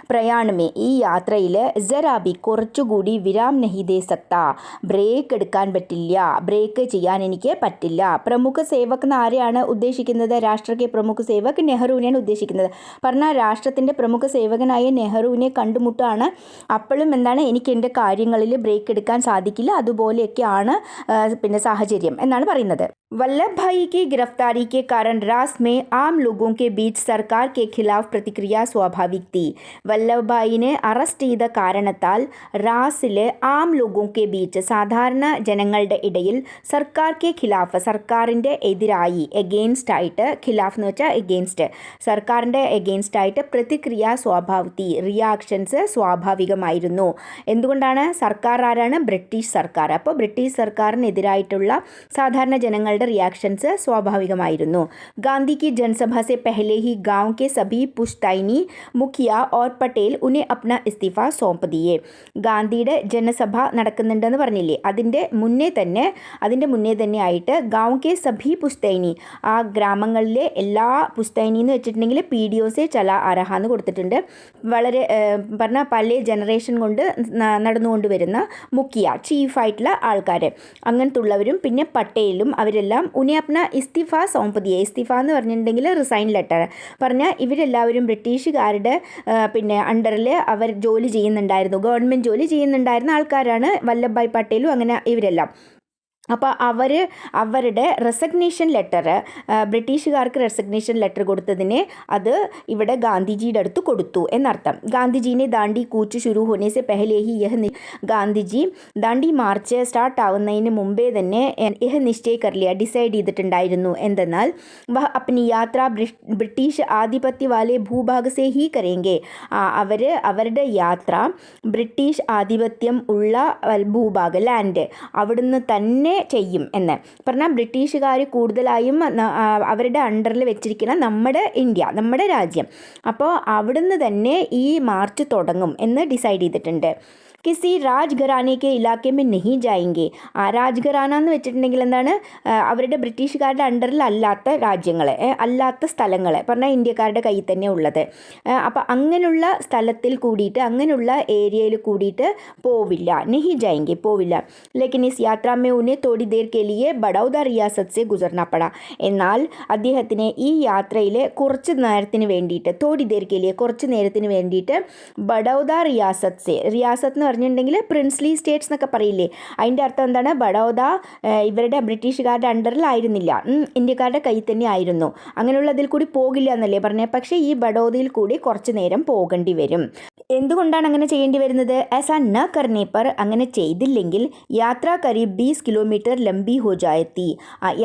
പ്രയാണമേ, ഈ യാത്രയിൽ ജറാ ബി കുറച്ചുകൂടി വിരാം നഹി ദേ സക്ത, ബ്രേക്ക് എടുക്കാൻ പറ്റില്ല, ബ്രേക്ക് ചെയ്യാൻ എനിക്ക് പറ്റില്ല. പ്രമുഖ സേവക് എന്ന് ആരെയാണ് ഉദ്ദേശിക്കുന്നത്? രാഷ്ട്ര കെ പ്രമുഖ സേവക് നെഹ്റുവിനെയാണ് ഉദ്ദേശിക്കുന്നത്. പറഞ്ഞാൽ രാഷ്ട്രത്തിൻ്റെ പ്രമുഖ സേവകനായ നെഹ്റുവിനെ കണ്ടുമുട്ടാണ്. അപ്പോഴും എന്താണ്, എനിക്ക് എൻ്റെ കാര്യങ്ങളിൽ ബ്രേക്ക് എടുക്കാൻ സാധിക്കില്ല, അതുപോലെയൊക്കെയാണ് പിന്നെ സാഹചര്യം എന്നാണ് പറയുന്നത്. वल्लभ भाई की गिरफ्तारी के कारण रास में आम लोगों के बीच सरकार के खिलाफ प्रतिक्रिया स्वाभाविक थी. വല്ലഭ് ഭായിനെ അറസ്റ്റ് ചെയ്ത കാരണത്താൽ റാസിൽ ആം ലോഗോं के बीच, സാധാരണ ജനങ്ങളുടെ ഇടയിൽ സർക്കാർ കെ ഖിലാഫ്, സർക്കാരിൻ്റെ എതിരായി, എഗെയിൻസ്റ്റ് ആയിട്ട്, ഖിലാഫ് എന്ന് വെച്ചാൽ എഗെയിൻസ്റ്റ്, സർക്കാരിൻ്റെ എഗെയിൻസ്റ്റ് ആയിട്ട് പ്രതിക്രിയ സ്വാഭാവിക്, റിയാക്ഷൻസ് സ്വാഭാവികമായിരുന്നു. എന്തുകൊണ്ടാണ്? സർക്കാർ ആരാണ്? ബ്രിട്ടീഷ് സർക്കാർ. അപ്പോൾ ബ്രിട്ടീഷ് സർക്കാരിനെതിരായിട്ടുള്ള സാധാരണ ജനങ്ങളുടെ रिएक्शंस स्वाभाविकमाയിരുന്നു. गांधी की जनसभा से पहले ही गांव के सभी पुश्तैनी मुखिया और पटेल उन्हें अपना इस्तीफा सौंप दिए. ഗാന്ധിയുടെ ജനസഭ നടക്കുന്നുണ്ടെന്ന് പറഞ്ഞില്ലേ, അതിൻ്റെ മുന്നേ തന്നെ ആയിട്ട് ഗാവ് കെ സഭി പുസ്തൈനി, ആ ഗ്രാമങ്ങളിലെ എല്ലാ പുസ്തൈനി എന്ന് വെച്ചിട്ടുണ്ടെങ്കിൽ PDO से चला आ रहा എന്ന് കൊടുത്തിട്ടുണ്ട്. വളരെ പറഞ്ഞാൽ പല ജനറേഷൻ കൊണ്ട് നടന്നുകൊണ്ട് വരുന്ന മുഖ്യ, ചീഫായിട്ടുള്ള ആൾക്കാർ, അങ്ങനത്തുള്ളവരും പിന്നെ പട്ടേലും അവരെല്ലാം ഉന്നെ അപ്ന ഇസ്തിഫ സൗംപ് ദിയെ. ഇസ്തിഫ എന്ന് പറഞ്ഞിട്ടുണ്ടെങ്കിൽ റിസൈൻ ലെറ്റർ. പറഞ്ഞാൽ ഇവരെല്ലാവരും ബ്രിട്ടീഷുകാരുടെ പിന്നെ അണ്ടറിൽ അവർ ജോലി ചെയ്യുന്നുണ്ടായിരുന്നു, ഗവൺമെൻറ് ജോലി ചെയ്യുന്നുണ്ടായിരുന്ന ആൾക്കാരാണ് വല്ലഭ് ഭായ് പട്ടേലും അങ്ങനെ ഇവരെല്ലാം. അപ്പോൾ അവരുടെ റെസിഗ്നേഷൻ ലെറ്റർ, ബ്രിട്ടീഷുകാർക്ക് റെസിഗ്നേഷൻ ലെറ്റർ കൊടുത്തതിനെ അത് ഇവിടെ ഗാന്ധിജിയുടെ അടുത്ത് കൊടുത്തു എന്നർത്ഥം. ഗാന്ധിജീനെ ദാണ്ഡി കൂച്ച് ശുരു ഹോനെ സെ പെഹലെ ഹി ഗാന്ധിജി ദാണ്ഡി മാർച്ച് സ്റ്റാർട്ട് ആവുന്നതിന് മുമ്പേ തന്നെ നിശ്ചയ കർലിയ, ഡിസൈഡ് ചെയ്തിട്ടുണ്ടായിരുന്നു. എന്തെന്നാൽ വഹ് അപ്നി യാത്ര ബ്രിട്ടീഷ് ആധിപത്യ വാലെ ഭൂഭാഗ് സെ ഹി കരേങ്കെ, അവരുടെ യാത്ര ബ്രിട്ടീഷ് ആധിപത്യം ഉള്ള ഭൂഭാഗ്, ലാൻഡ്, അവിടുന്ന് തന്നെ അങ്ങനെ ചെയ്യും എന്ന് പറഞ്ഞാൽ ബ്രിട്ടീഷുകാർ കൂടുതലായും അവരുടെ അണ്ടറിൽ വെച്ചിരിക്കുന്ന നമ്മുടെ ഇന്ത്യ, നമ്മുടെ രാജ്യം. അപ്പോൾ അവിടുന്ന് തന്നെ ഈ മാർച്ച് തുടങ്ങും എന്ന് ഡിസൈഡ് ചെയ്തിട്ടുണ്ട്. കിസി രാജ്ഘരാനെ കെ ഇലാക്കെ മേ നഹീ ജായെങ്കെ. രാജ്ഘരാന എന്ന് വെച്ചിട്ടുണ്ടെങ്കിൽ എന്താണ്, അവരുടെ ബ്രിട്ടീഷുകാരുടെ അണ്ടറിൽ അല്ലാത്ത രാജ്യങ്ങൾ, അല്ലാത്ത സ്ഥലങ്ങൾ പറഞ്ഞാൽ ഇന്ത്യക്കാരുടെ കയ്യിൽ തന്നെ ഉള്ളത്. അപ്പോൾ അങ്ങനെയുള്ള സ്ഥലത്തിൽ കൂടിയിട്ട്, അങ്ങനെയുള്ള ഏരിയയിൽ കൂടിയിട്ട് പോവില്ല. നഹീ ജായെങ്കെ, പോവില്ല. ലേക്കിൻ ഇസ് യാത്രാ മേ ഉന്നെ തോടി ദേർ കെ ലിയെ ബഡൗദ റിയാസത്ത് സെ ഗുസർന പട. എന്നാൽ അദ്ദേഹത്തിന് ഈ യാത്രയിൽ കുറച്ച് നേരത്തിന് വേണ്ടിയിട്ട്, തോടി ദേർ കെ ലിയെ കുറച്ച് നേരത്തിന് വേണ്ടിയിട്ട് ബഡൗദ റിയാസത്ത് സെ, റിയാസത്ത് എന്ന് പറഞ്ഞിട്ടുണ്ടെങ്കിൽ പ്രിൻസ്ലി സ്റ്റേറ്റ്സ് എന്നൊക്കെ പറയില്ലേ, അതിൻ്റെ അർത്ഥം എന്താണ്, ബഡൗദ ഇവരുടെ ബ്രിട്ടീഷുകാരുടെ അണ്ടറിൽ ആയിരുന്നില്ല, ഇന്ത്യക്കാരുടെ കയ്യിൽ തന്നെ ആയിരുന്നു. അങ്ങനെയുള്ളതിൽ കൂടി പോകില്ല എന്നല്ലേ പറഞ്ഞത്. പക്ഷേ ഈ ബഡൗദയിൽ കൂടി കുറച്ച് നേരം പോകേണ്ടി വരും. എന്തുകൊണ്ടാണ് അങ്ങനെ ചെയ്യേണ്ടി വരുന്നത്? ऐसा न करने पर, അങ്ങനെ ചെയ്തില്ലെങ്കിൽ യാത്ര കരീബ് 20 കിലോമീറ്റർ ലംബി ഹോ ജായത്തി.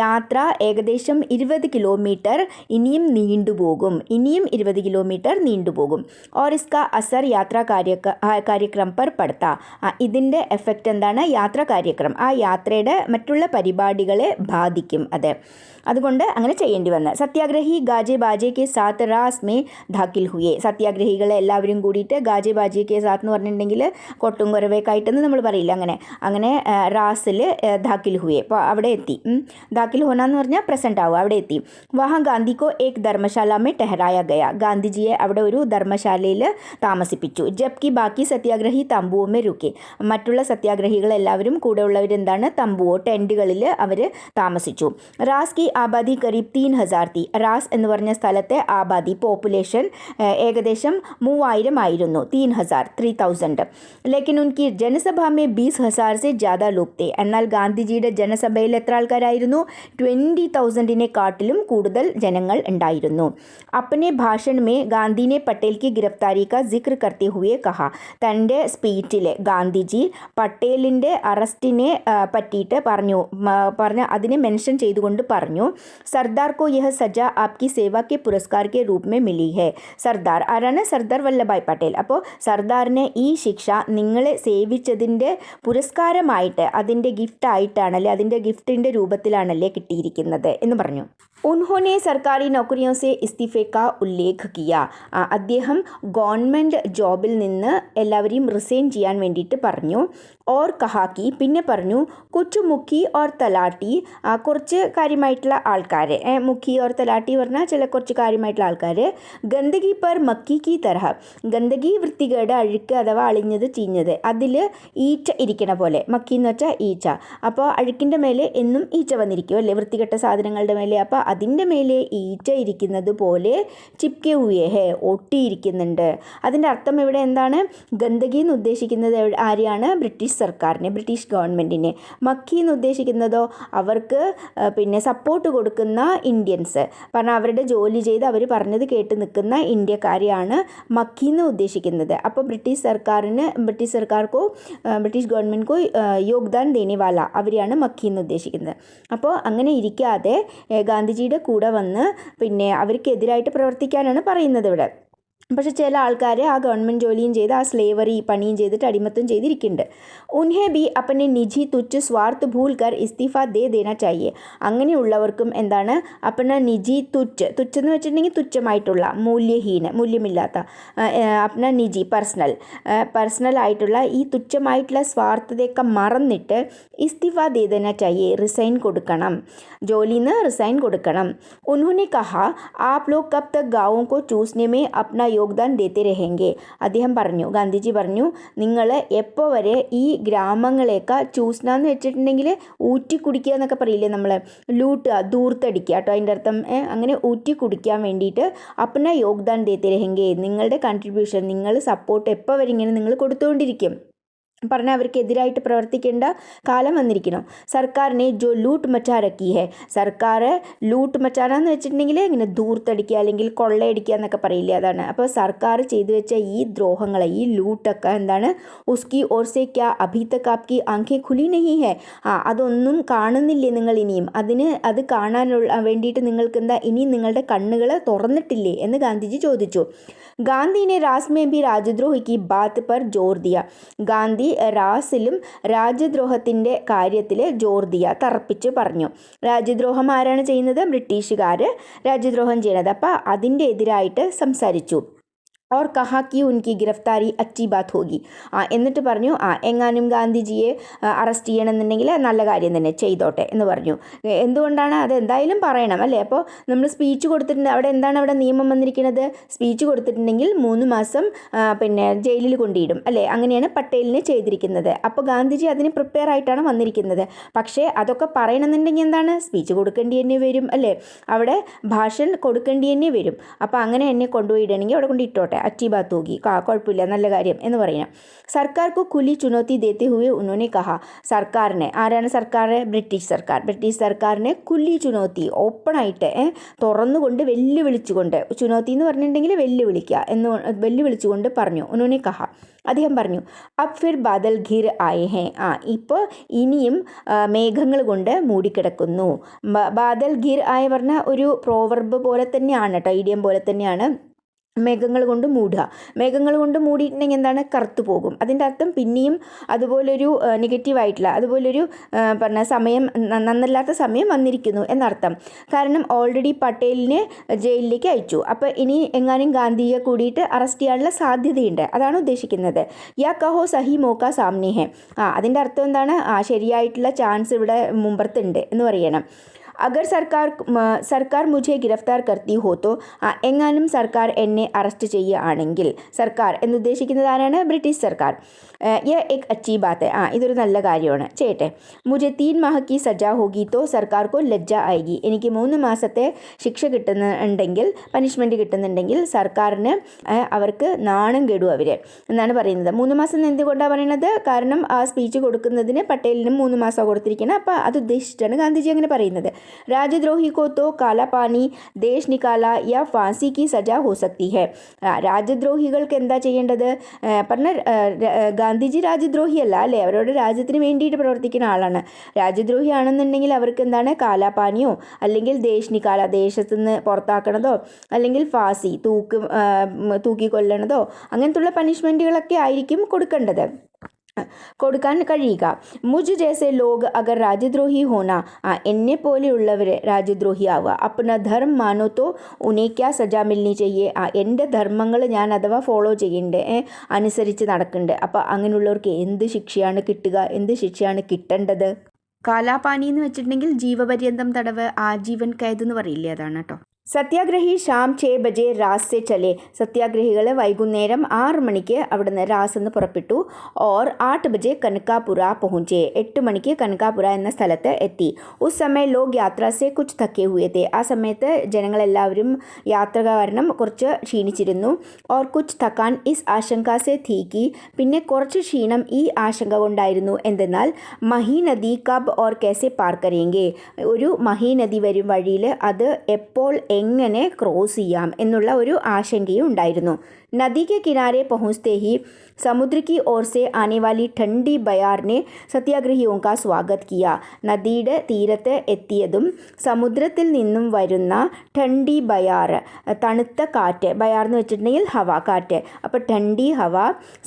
യാത്ര ഏകദേശം 20 കിലോമീറ്റർ ഇനിയും നീണ്ടുപോകും, ഇനിയും 20 കിലോമീറ്റർ നീണ്ടുപോകും. और इसका असर यात्रा कार्यक्रम पर पड़ता. ഇതിൻ്റെ എഫക്റ്റ് എന്താണ്? യാത്രാ കാര്യക്രം, ആ യാത്രയുടെ മറ്റുള്ള പരിപാടികളെ ബാധിക്കും അത്. അതുകൊണ്ട് അങ്ങനെ ചെയ്യേണ്ടി വന്നത്. സത്യാഗ്രഹി ഗാജെ ബാജെ കെ സാത്ത് റാസ് മേ ധാക്കിൽ ഹുയെ. സത്യാഗ്രഹികളെ എല്ലാവരും കൂടിയിട്ട് ഗാജെ ബാജെ കെ സാത്ത് എന്ന് പറഞ്ഞിട്ടുണ്ടെങ്കിൽ കൊട്ടും കുറവേക്കായിട്ടെന്ന് നമ്മൾ പറയില്ല, അങ്ങനെ റാസിൽ ധാക്കിൽ ഹുയെ, അപ്പോൾ അവിടെ എത്തി. ധാക്കിൽ ഹോന എന്ന് പറഞ്ഞാൽ പ്രസൻറ്റ് ആവുക, അവിടെ എത്തി. വഹാ ഗാന്ധിക്കോ ഏക് ധർമ്മശാല മേ ടെഹരായ ഗയ. ഗാന്ധിജിയെ അവിടെ ഒരു ധർമ്മശാലയിൽ താമസിപ്പിച്ചു. ജബ്കി ബാക്കി സത്യാഗ്രഹി തമ്പുവോ മേ രുക്കെ. മറ്റുള്ള സത്യാഗ്രഹികളെല്ലാവരും കൂടെ ഉള്ളവരെന്താണ്, തമ്പുവോ, ടെൻറ്റുകളിൽ അവർ താമസിച്ചു. റാസ് കി ആബാദി കരീബ് 3000 തീ. റാസ് എന്ന് പറഞ്ഞ സ്ഥലത്തെ ആബാദി, പോപ്പുലേഷൻ ഏകദേശം 3000 ആയിരുന്നു. 3000. ലേക്കിൻ ഉൻകി ജനസഭ മേ 20,000 സെ ജ്യാദാ ലോഗ് തേ. എന്നാൽ ഗാന്ധിജിയുടെ ജനസഭയിൽ എത്ര ആൾക്കാരായിരുന്നു? 20,000-നെക്കാട്ടിലും കൂടുതൽ ജനങ്ങൾ ഉണ്ടായിരുന്നു. അപ്പനെ ഭാഷൺ മേ ഗാന്ധിനെ പട്ടേൽ കി ഗിരഫ്താരി കാ ജിക്ർ കർത്തെ ഹുയെ കഹ. തൻ്റെ സ്പീച്ചിൽ ഗാന്ധിജി പട്ടേലിൻ്റെ അറസ്റ്റിനെ പറ്റിയിട്ട് പറഞ്ഞു, അതിനെ മെൻഷൻ ചെയ്തുകൊണ്ട് പറഞ്ഞു, സർദാർ കോ യഹ സജ ആപ്കി സേവ കെ പുരസ്കാർ കെ രൂപ മേ മിലി ഹെ. സർദാർ ആരാണ്? സർദാർ വല്ലഭായ് പട്ടേൽ. അപ്പോൾ സർദാറിനെ ഈ ശിക്ഷ നിങ്ങളെ സേവിച്ചതിൻ്റെ പുരസ്കാരമായിട്ട്, അതിൻ്റെ ഗിഫ്റ്റായിട്ടാണല്ലേ, അതിൻ്റെ ഗിഫ്റ്റിൻ്റെ രൂപത്തിലാണല്ലേ കിട്ടിയിരിക്കുന്നത് എന്ന് പറഞ്ഞു. ഉൻഹോനെ സർക്കാരി നൗകരിയോ സെ ഇസ്തിഫെ കാ ഉല്ലേഖ് കിയ. അദ്ദേഹം ഗവൺമെൻറ് ജോബിൽ നിന്ന് എല്ലാവരെയും റിസൈൻ ചെയ്യാൻ വേണ്ടിയിട്ട് പറഞ്ഞു. ഓർ കഹാക്കി, പിന്നെ പറഞ്ഞു, കുച്ചു മുഖി ഓർ തലാട്ടി, കുറച്ച് കാര്യമായിട്ടുള്ള ആൾക്കാർ, മുഖി ഓർ തലാട്ടി പറഞ്ഞാൽ ചില കുറച്ച് കാര്യമായിട്ടുള്ള ആൾക്കാർ, ഗന്ദഗി പർ മക്കി കി തരഹ. ഗന്ദഗി വൃത്തികേട്, അഴുക്ക് അഥവാ അളിഞ്ഞത് ചീഞ്ഞത്, അതിൽ ഈച്ച ഇരിക്കണ പോലെ. മക്കി എന്ന് വെച്ചാൽ ഈച്ച. അപ്പോൾ അഴുക്കിൻ്റെ മേലെ എന്നും ഈച്ച വന്നിരിക്കും അല്ലേ, വൃത്തികെട്ട സാധനങ്ങളുടെ മേലെ. അപ്പോൾ അതിൻ്റെ മേലെ ഈച്ച ഇരിക്കുന്നത് പോലെ ചിപ്കെ ഹുയെ ഹെ, ഒട്ടിയിരിക്കുന്നുണ്ട്. അതിൻ്റെ അർത്ഥം ഇവിടെ എന്താണ്? ഗന്ദഗി എന്ന് ഉദ്ദേശിക്കുന്നത് ആരെയാണ്? ബ്രിട്ടീഷ് സർക്കാരിനെ, ബ്രിട്ടീഷ് ഗവൺമെൻറ്റിനെ. മക്കി എന്ന് ഉദ്ദേശിക്കുന്നതോ അവർക്ക് പിന്നെ സപ്പോർട്ട് കൊടുക്കുന്ന ഇന്ത്യൻസ്, പറഞ്ഞാൽ അവരുടെ ജോലി ചെയ്ത് അവർ പറഞ്ഞത് കേട്ട് നിൽക്കുന്ന ഇന്ത്യക്കാരെയാണ് മക്കി എന്ന് ഉദ്ദേശിക്കുന്നത്. അപ്പോൾ ബ്രിട്ടീഷ് സർക്കാർക്കോ ബ്രിട്ടീഷ് ഗവൺമെൻറ്റ്ക്കോ യോഗ്ദാൻ ദേനെ വാല, അവരെയാണ് മക്കി എന്ന് ഉദ്ദേശിക്കുന്നത്. അപ്പോൾ അങ്ങനെ ഇരിക്കാതെ ഗാന്ധിജിയുടെ കൂടെ വന്ന് പിന്നെ അവർക്കെതിരായിട്ട് പ്രവർത്തിക്കാനാണ് പറയുന്നത് ഇവിടെ. പക്ഷേ ചില ആൾക്കാർ ആ ഗവൺമെൻറ് ജോലിയും ചെയ്ത് ആ സ്ലേവറി പണിയും ചെയ്തിട്ട് അടിമത്തം ചെയ്തിരിക്കുന്നുണ്ട്. ഉൻഹെ ബി അപ്പനെ നിജി തുച്ഛ് സ്വാർത്ഥ ഭൂൽ കർ ഇസ്തിഫ ദേ ദേന ചായേ. അങ്ങനെയുള്ളവർക്കും എന്താണ്, അപ്പന നിജി തുച്ഛ് എന്ന് വെച്ചിട്ടുണ്ടെങ്കിൽ തുച്ഛമായിട്ടുള്ള, മൂല്യമില്ലാത്ത, അപ്പന നിജി പേഴ്സണൽ ആയിട്ടുള്ള ഈ തുച്ഛമായിട്ടുള്ള സ്വാർത്ഥതയൊക്കെ മറന്നിട്ട് ഇസ്തിഫ ദേ ദേന ചായേ, റിസൈൻ കൊടുക്കണം, ജോലിയിൽ നിന്ന് റിസൈൻ കൊടുക്കണം. ഉൻഹോനെ കഹ ആപ് ലോഗ് കബ് തക് ഗാവോं को चूसने में अपना യോഗ്ദാൻ ദേത്തെ രഹേങ്കെ. അദ്ദേഹം പറഞ്ഞു, ഗാന്ധിജി പറഞ്ഞു, നിങ്ങൾ എപ്പോൾ വരെ ഈ ഗ്രാമങ്ങളെയൊക്കെ ചൂസ്ന എന്ന് വെച്ചിട്ടുണ്ടെങ്കിൽ ഊറ്റി കുടിക്കുക എന്നൊക്കെ പറയില്ലേ നമ്മൾ, ലൂട്ടുക, ദൂർത്തടിക്കുക കേട്ടോ അതിൻ്റെ അർത്ഥം. അങ്ങനെ ഊറ്റി കുടിക്കാൻ വേണ്ടിയിട്ട് അപ്പന യോഗ്ദാൻ ദേത്തെ രഹേങ്കെ, നിങ്ങളുടെ കൺട്രിബ്യൂഷൻ, നിങ്ങൾ സപ്പോർട്ട് എപ്പോൾ വരെ ഇങ്ങനെ നിങ്ങൾ കൊടുത്തുകൊണ്ടിരിക്കും. പറഞ്ഞാൽ അവർക്കെതിരായിട്ട് പ്രവർത്തിക്കേണ്ട കാലം വന്നിരിക്കണം. സർക്കാരിനെ ജോ ലൂട്ട് മച്ചാ രക്കി ഹെ. സർക്കാർ ലൂട്ട് മച്ചാനെന്ന് വെച്ചിട്ടുണ്ടെങ്കിൽ ഇങ്ങനെ ദൂർത്തടിക്കുക അല്ലെങ്കിൽ കൊള്ളയടിക്കുക എന്നൊക്കെ പറയില്ലേ, അതാണ്. അപ്പോൾ സർക്കാർ ചെയ്തു വെച്ച ഈ ദ്രോഹങ്ങളെ, ഈ ലൂട്ടൊക്കെ എന്താണ്, ഉസ്കി ഓർ സെ ക്യാ അഭി തക് ആപ്കി ആങ്കെ ഖുലി നഹി ഹെ. അതൊന്നും കാണുന്നില്ലേ നിങ്ങൾ ഇനിയും, അത് കാണാനുള്ള വേണ്ടിയിട്ട് നിങ്ങൾക്ക് എന്താ ഇനിയും നിങ്ങളുടെ കണ്ണുകൾ തുറന്നിട്ടില്ലേ എന്ന് ഗാന്ധിജി ചോദിച്ചു. ഗാന്ധി ने रास में भी राजद्रोह की बात पर जोर दिया. ഗാന്ധി റാസിലും രാജ്യദ്രോഹത്തിൻ്റെ കാര്യത്തിൽ ജോർ ദിയ, തറപ്പിച്ച് പറഞ്ഞു. രാജ്യദ്രോഹം ആരാണ് ചെയ്യുന്നത്? ബ്രിട്ടീഷുകാർ രാജ്യദ്രോഹം ചെയ്യണത്. അപ്പോൾ അതിൻ്റെ എതിരായിട്ട് സംസാരിച്ചു. और कहा कि उनकी गिरफ्तारी अच्छी बात होगी. എന്നിട്ട് പറഞ്ഞു എങ്ങാനും ഗാന്ധിജിയെ അറസ്റ്റ് ചെയ്യണമെന്നുണ്ടെങ്കിൽ നല്ല കാര്യം തന്നെ, ചെയ്തോട്ടെ എന്ന് പറഞ്ഞു. എന്തുകൊണ്ടാണ്? അത് എന്തായാലും പറയണം അല്ലേ. അപ്പോൾ നമ്മൾ സ്പീച്ച് കൊടുത്തിട്ടുണ്ട്, അവിടെ എന്താണ് അവിടെ നിയമം വന്നിരിക്കുന്നത്? സ്പീച്ച് കൊടുത്തിട്ടുണ്ടെങ്കിൽ 3 മാസം പിന്നെ ജയിലിൽ കൊണ്ടിടും അല്ലേ. അങ്ങനെയാണ് പട്ടേലിനെ ചെയ്തിരിക്കുന്നത്. അപ്പോൾ ഗാന്ധിജി അതിന് പ്രിപ്പയർ ആയിട്ടാണ് വന്നിരിക്കുന്നത്. പക്ഷേ അതൊക്കെ പറയണമെന്നുണ്ടെങ്കിൽ എന്താണ്? സ്പീച്ച് കൊടുക്കേണ്ടി തന്നെ വരും അല്ലേ, അവിടെ ഭാഷൺ കൊടുക്കേണ്ടി തന്നെ വരും. അപ്പോൾ അങ്ങനെ എന്നെ കൊണ്ടുപോയിടണമെങ്കിൽ അവിടെ കൊണ്ടിട്ടോട്ടെ, अच्छी बात होगी, കുഴപ്പമില്ല, നല്ല കാര്യം എന്ന് പറയാം. സർക്കാർ को खुली चुनौती देते हुए उन्होंने कहा, സർക്കാരിനെ, ആരാണ് സർക്കാർ? ബ്രിട്ടീഷ് സർക്കാർ. ബ്രിട്ടീഷ് സർക്കാരിനെ കുല്ലി ചുനോത്തി, ഓപ്പണായിട്ട് തുറന്നുകൊണ്ട് വെല്ലുവിളിച്ചുകൊണ്ട്, ചുനോത്തി എന്ന് പറഞ്ഞിട്ടുണ്ടെങ്കിൽ വെല്ലുവിളിക്കുക എന്ന്, വെല്ലുവിളിച്ചുകൊണ്ട് പറഞ്ഞു. ഉन्होंने कहा, അദ്ദേഹം പറഞ്ഞു, അബ് ഫിർ ബാദൽ ഘിർ ആയേ ഹേ, ഇപ്പോൾ ഇനിയും മേഘങ്ങൾ കൊണ്ട് മൂടിക്കിടക്കുന്നു. ബാദൽ ഘിർ ആയ പറഞ്ഞ ഒരു പ്രോവർബ് പോലെ തന്നെയാണ് കേട്ടോ, ഇഡിയം പോലെ തന്നെയാണ്. മേഘങ്ങൾ കൊണ്ട് മൂടുക, മേഘങ്ങൾ കൊണ്ട് മൂടിയിട്ടുണ്ടെങ്കിൽ എന്താണ്? കറുത്തു പോകും. അതിൻ്റെ അർത്ഥം പിന്നെയും അതുപോലൊരു നെഗറ്റീവായിട്ടുള്ള, അതുപോലൊരു പറഞ്ഞ സമയം, നന്നല്ലാത്ത സമയം വന്നിരിക്കുന്നു എന്നർത്ഥം. കാരണം ഓൾറെഡി പട്ടേലിനെ ജയിലിലേക്ക് അയച്ചു. അപ്പോൾ ഇനി എങ്ങാനും ഗാന്ധിയെ കൂടിയിട്ട് അറസ്റ്റ് ചെയ്യാനുള്ള സാധ്യതയുണ്ട്, അതാണ് ഉദ്ദേശിക്കുന്നത്. യാ കഹോ സഹി മോക്ക സാമ്നെ ഹെ, അതിൻ്റെ അർത്ഥം എന്താണ്? ശരിയായിട്ടുള്ള ചാൻസ് ഇവിടെ മുമ്പത്തുണ്ട് എന്ന് പറയണം. അഗർ സർക്കാർ മുझे गिरफ्तार करती हो तो, എങ്ങാനും സർക്കാർ എന്നെ അറസ്റ്റ് ചെയ്യുകയാണെങ്കിൽ, സർക്കാർ എന്നുദ്ദേശിക്കുന്നത് ആരാണ്? ബ്രിട്ടീഷ് സർക്കാർ. യ എക് അച്ചി ബാത്ത്, ഇതൊരു നല്ല കാര്യമാണ്, ചെയ്യട്ടെ. മുझे 3 माह की सजा होगी तो സർക്കാർ को ലജ്ജ ആएगी, എനിക്ക് 3 മാസത്തെ ശിക്ഷ കിട്ടുന്നുണ്ടെങ്കിൽ, പനിഷ്മെൻറ്റ് കിട്ടുന്നുണ്ടെങ്കിൽ സർക്കാരിന്, അവർക്ക് നാണം കെടും അവർ എന്നാണ് പറയുന്നത്. 3 മാസം എന്തുകൊണ്ടാണ് പറയുന്നത്? കാരണം ആ സ്പീച്ച് കൊടുക്കുന്നതിന് പട്ടേലിനും 3 മാസം കൊടുത്തിരിക്കണം. അപ്പോൾ അത് ഉദ്ദേശിച്ചിട്ടാണ് ഗാന്ധിജി അങ്ങനെ പറയുന്നത്. രാജ്യദ്രോഹി को तो काला पानी, देश निकाला या फांसी की सजा हो सकती है. രാജ്യദ്രോഹികൾക്ക് എന്താ ചെയ്യേണ്ടത്? പറഞ്ഞ ഗാന്ധിജി രാജ്യദ്രോഹിയല്ല അല്ലേ, അവരുടെ രാജ്യത്തിന് വേണ്ടിയിട്ട് പ്രവർത്തിക്കുന്ന ആളാണ്. രാജ്യദ്രോഹി ആണെന്നുണ്ടെങ്കിൽ അവർക്ക് എന്താണ്? കാലാപാനിയോ അല്ലെങ്കിൽ ദേശ് നിക്കാല, ദേശത്തു നിന്ന് പുറത്താക്കണതോ, അല്ലെങ്കിൽ ഫാസി, തൂക്കിക്കൊല്ലണതോ, അങ്ങനത്തുള്ള പനിഷ്മെൻറ്റുകളൊക്കെ ആയിരിക്കും കൊടുക്കാൻ കഴിയുക. മുझ ജैसे लोग अगर രാജ്യദ്രോഹി होना, എന്നെ പോലെയുള്ളവർ രാജ്യദ്രോഹിയാവുക. अपना धर्म मानो तो उन्हें क्या सजा मिलनी चाहिए, എൻ്റെ ധർമ്മങ്ങൾ ഞാൻ അഥവാ ഫോളോ ചെയ്യണ്ടേ, അനുസരിച്ച് നടക്കണ്ടേ. അപ്പോൾ അങ്ങനെയുള്ളവർക്ക് എന്ത് ശിക്ഷയാണ് കിട്ടുക, എന്ത് ശിക്ഷയാണ് കിട്ടേണ്ടത്? കാലാപാനി എന്ന് വെച്ചിട്ടുണ്ടെങ്കിൽ ജീവപര്യന്തം തടവ്, ആജീവൻ ഖൈദ് എന്ന് പറയില്ലേ, അതാണ് കേട്ടോ. സത്യാഗ്രഹി ഷാം 6 ബജെ റാസ് സെ ചലെ, സത്യാഗ്രഹികൾ വൈകുന്നേരം 6 മണിക്ക് അവിടുന്ന് റാസ് എന്ന് പുറപ്പെട്ടു. ഓർ 8 ബജെ കനകാപുര പहुंचे, 8 മണിക്ക് കനകാപുര എന്ന സ്ഥലത്ത് എത്തി. ഉസ് സമയ ലോഗ് യാത്ര സെ കുച്ച് തക്കെ ഹുയെ തെ, ആ സമയത്ത് ജനങ്ങളെല്ലാവരും യാത്ര കാരണം കുറച്ച് ക്ഷീണിച്ചിരുന്നു. ഓർ കുച്ച് തക്കാൻ ഇസ് ആശങ്ക സെ ഥീ കി, പിന്നെ കുറച്ച് ക്ഷീണം ഈ ആശങ്ക കൊണ്ടായിരുന്നു. എന്തെന്നാൽ മഹി നദി കബ് ഓർ കേസെ പാർ കരേങ്കെ, ഒരു മഹി നദി വരും വഴിയിൽ അത് എപ്പോൾ എങ്ങനെ ക്രോസ് ചെയ്യാം എന്നുള്ള ഒരു ആശങ്കയും ഉണ്ടായിരുന്നു. नदी के किनारे पहुंचते ही समुद्र की ओर से आने वाली ठंडी बयार ने സത്യാഗ്രഹിയോं का स्वागत किया. നദിയുടെ തീരത്ത് എത്തിയതും സമുദ്രത്തിൽ നിന്നും വരുന്ന ठंडी ബയാർ, തണുത്ത കാറ്റ്, ബയാർ എന്ന് വെച്ചിട്ടുണ്ടെങ്കിൽ ഹവ, കാറ്റ്. അപ്പോൾ ठंडी ഹവ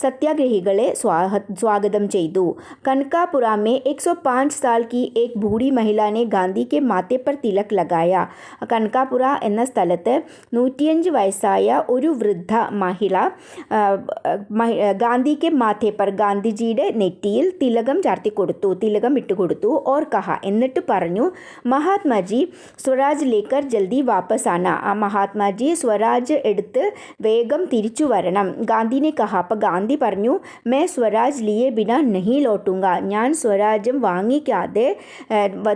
സത്യാഗ്രഹികളെ സ്വാഗതം ചെയ്തു. कनकापुरा में 105 साल की एक बूढ़ी महिला ने गांधी के माथे पर तिलक लगाया. കനകാപുര എന്ന സ്ഥലത്ത് 105 വയസ്സായ ഒരു വൃദ്ധ മഹിള ഗാന്ധിക്ക് മാഥേ പർ, ഗാന്ധിജിയുടെ നെറ്റിയിൽ തിലകം ചാർത്തി കൊടുത്തു, തിലകം ഇട്ടുകൊടുത്തു. ഓർ കഹ, എന്നിട്ട് പറഞ്ഞു, മഹാത്മാജി സ്വരാജ് ലേക്കർ ജൽദി വാപ്പസ് ആന, ആ മഹാത്മാജി സ്വരാജ് എടുത്ത് വേഗം തിരിച്ചു വരണം. ഗാന്ധിനെ കഹ, അപ്പോൾ ഗാന്ധി പറഞ്ഞു, മേ സ്വരാജ് ലിയെ ബിന നഹി ലോട്ടുങ്ക, ഞാൻ സ്വരാജ്യം വാങ്ങിക്കാതെ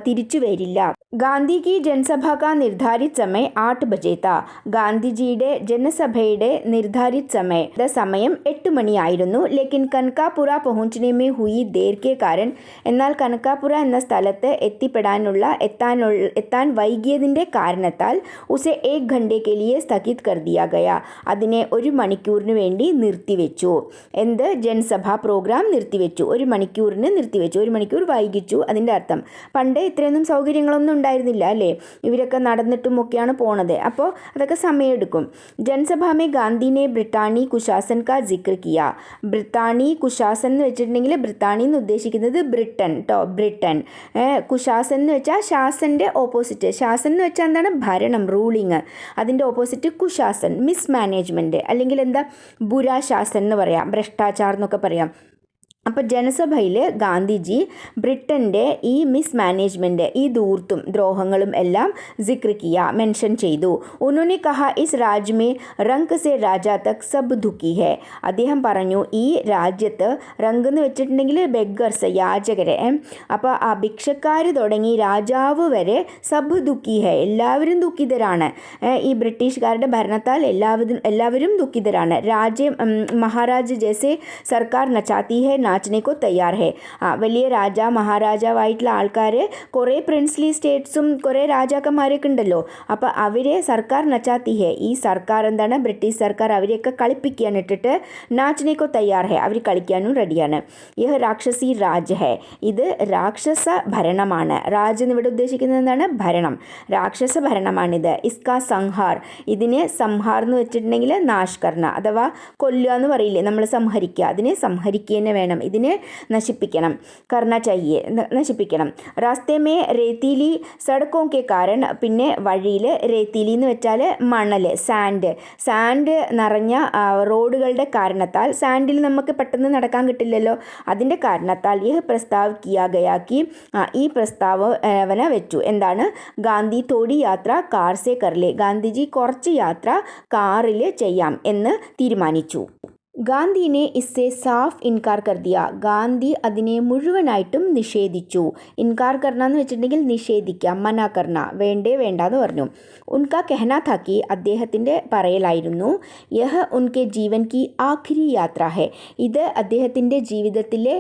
തിരിച്ചു വരില്ല. ഗാന്ധി കി ജനസഭ കാ നിർദ്ധാരിത് സമയം 8 ബജെ താ, ഗാന്ധിജിയുടെ ജനസഭയുടെ നിർദ്ധാരിത് സമയം 8 മണിയായിരുന്നു. ലേക്കിൻ കനകാപുര പहुंचने में हुई देर के कारण, എന്നാൽ കനകാപുര എന്ന സ്ഥലത്ത് എത്താൻ വൈകിയതിൻ്റെ കാരണത്താൽ ഉസെ 1 घंटे के लिए സ്ഥഗിത് കർ ദിയാ ഗയാ, അതിനെ 1 മണിക്കൂറിന് വേണ്ടി നിർത്തിവെച്ചു. എന്ത്? ജനസഭ പ്രോഗ്രാം നിർത്തിവെച്ചു, 1 മണിക്കൂറിന് നിർത്തിവെച്ചു, 1 മണിക്കൂർ വൈകിച്ചു. അതിൻ്റെ അർത്ഥം പണ്ട് ഇത്രയൊന്നും സൗകര്യങ്ങളൊന്നും ഉണ്ടായിരുന്നില്ല അല്ലേ, ഇവരൊക്കെ നടന്നിട്ടും ഒക്കെയാണ് പോണത്, അപ്പോൾ അതൊക്കെ സമയമെടുക്കും. ജനസഭ മേ ഗാന്ധിനെ ബ്രിട്ടാനി കുശാസൻ കാ ജിക്ർ കിയ. ബ്രിട്ടാനി കുശാസൻ എന്ന് വെച്ചിട്ടുണ്ടെങ്കിൽ ബ്രിട്ടാനി എന്ന് ഉദ്ദേശിക്കുന്നത് ബ്രിട്ടൻ കേട്ടോ, ബ്രിട്ടൻ. കുശാസൻ എന്ന് വെച്ചാൽ ശാസൻ്റെ ഓപ്പോസിറ്റ്. ശാസൻ എന്ന് വെച്ചാൽ എന്താണ്? ഭരണം, റൂളിങ്. അതിൻ്റെ ഓപ്പോസിറ്റ് കുശാസൻ, മിസ്മാനേജ്മെൻറ്റ്, അല്ലെങ്കിൽ എന്താ ബുരാ ശാസൻ എന്ന് പറയാം, ഭ്രഷ്ടാചാർ എന്നൊക്കെ പറയാം. അപ്പോൾ ജനസഭയിൽ ഗാന്ധിജി ബ്രിട്ടൻ്റെ ഈ മിസ്മാനേജ്മെൻറ്റ്, ഈ ധൂർത്തും ദ്രോഹങ്ങളും എല്ലാം ജിക്ർ കിയ, മെൻഷൻ ചെയ്തു. ഉन्होंने कहा इस राज्य में रंग से राजा तक सब दुखी है. അദ്ദേഹം പറഞ്ഞു ഈ രാജ്യത്ത് റങ്ക് എന്ന് വെച്ചിട്ടുണ്ടെങ്കിൽ ബെഗർസ്, യാചകരെ. അപ്പോൾ ആ ഭിക്ഷക്കാർ തുടങ്ങി രാജാവ് വരെ സബ് ദുഃഖി ഹെ, എല്ലാവരും ദുഃഖിതരാണ്. ഈ ബ്രിട്ടീഷുകാരുടെ ഭരണത്താൽ എല്ലാവരും ദുഃഖിതരാണ്. രാജ്യം മഹാരാജ് ജैसे സർക്കാർ നച്ചാത്തി ഹെ നാച്ചനെ കോ തയ്യാർ ഹെ. വലിയ മഹാരാജാവായിട്ടുള്ള ആൾക്കാർ, കുറേ പ്രിൻസ്ലി സ്റ്റേറ്റ്സും കുറേ രാജാക്കന്മാരൊക്കെ ഉണ്ടല്ലോ. അപ്പോൾ അവരെ സർക്കാർ നച്ചാത്തി ഹെ, ഈ സർക്കാർ എന്താണ്, ബ്രിട്ടീഷ് സർക്കാർ അവരെയൊക്കെ കളിപ്പിക്കാൻ ഇട്ടിട്ട് നാച്ചനെ കോ തയ്യാർ ഹെ, അവർ കളിക്കാനും റെഡിയാണ്. യഹ് രാക്ഷസി രാജ് ഹെ, ഇത് രാക്ഷസ ഭരണമാണ്. രാജ് എന്നിവിടെ ഉദ്ദേശിക്കുന്നത് എന്താണ്? ഭരണം, രാക്ഷസ ഭരണമാണിത്. ഇസ്കാ സംഹാർ, ഇതിനെ സംഹാർ എന്ന് വെച്ചിട്ടുണ്ടെങ്കിൽ നാശ് കർണ, അഥവാ കൊല്ലുക എന്ന് പറയില്ലേ നമ്മൾ, സംഹരിക്കുക. അതിനെ സംഹരിക്കുക തന്നെ വേണം, ഇതിനെ നശിപ്പിക്കണം. കർണ ചാഹിയെ, നശിപ്പിക്കണം. റാസ്തേമേ റേത്തീലി സടക്കോ കെ കാരൻ, പിന്നെ വഴിയിൽ റേത്തീലി എന്ന് വെച്ചാൽ മണൽ, സാൻഡ് നിറഞ്ഞ റോഡുകളുടെ കാരണത്താൽ, സാൻഡിൽ നമുക്ക് പെട്ടെന്ന് നടക്കാൻ കിട്ടില്ലല്ലോ, അതിൻ്റെ കാരണത്താൽ യഹ് പ്രസ്താവ് കിയാ ഗയാക്കി, ഈ പ്രസ്താവന വെച്ചു. എന്താണ്? ഗാന്ധി തോടി യാത്ര കാർ സെ കർലെ, ഗാന്ധിജി കുറച്ച് യാത്ര കാറിൽ ചെയ്യാം എന്ന് തീരുമാനിച്ചു. ഗാന്ധിനെ ഇസ്സെ സാഫ് ഇൻകാർ കർ ദിയ, ഗാന്ധി അതിനെ മുഴുവനായിട്ടും നിഷേധിച്ചു. ഇൻകാർ കർണ എന്ന് വെച്ചിട്ടുണ്ടെങ്കിൽ നിഷേധിക്കുക, മന കർണ, വേണ്ട എന്ന് പറഞ്ഞു. ഉൻകാ കെഹന താക്കി, അദ്ദേഹത്തിൻ്റെ പറയലായിരുന്നു, യഹ് ഉൻകെ ജീവൻ കി ആഖിരി യാത്ര ഹെ, ഇത് അദ്ദേഹത്തിൻ്റെ ജീവിതത്തിലെ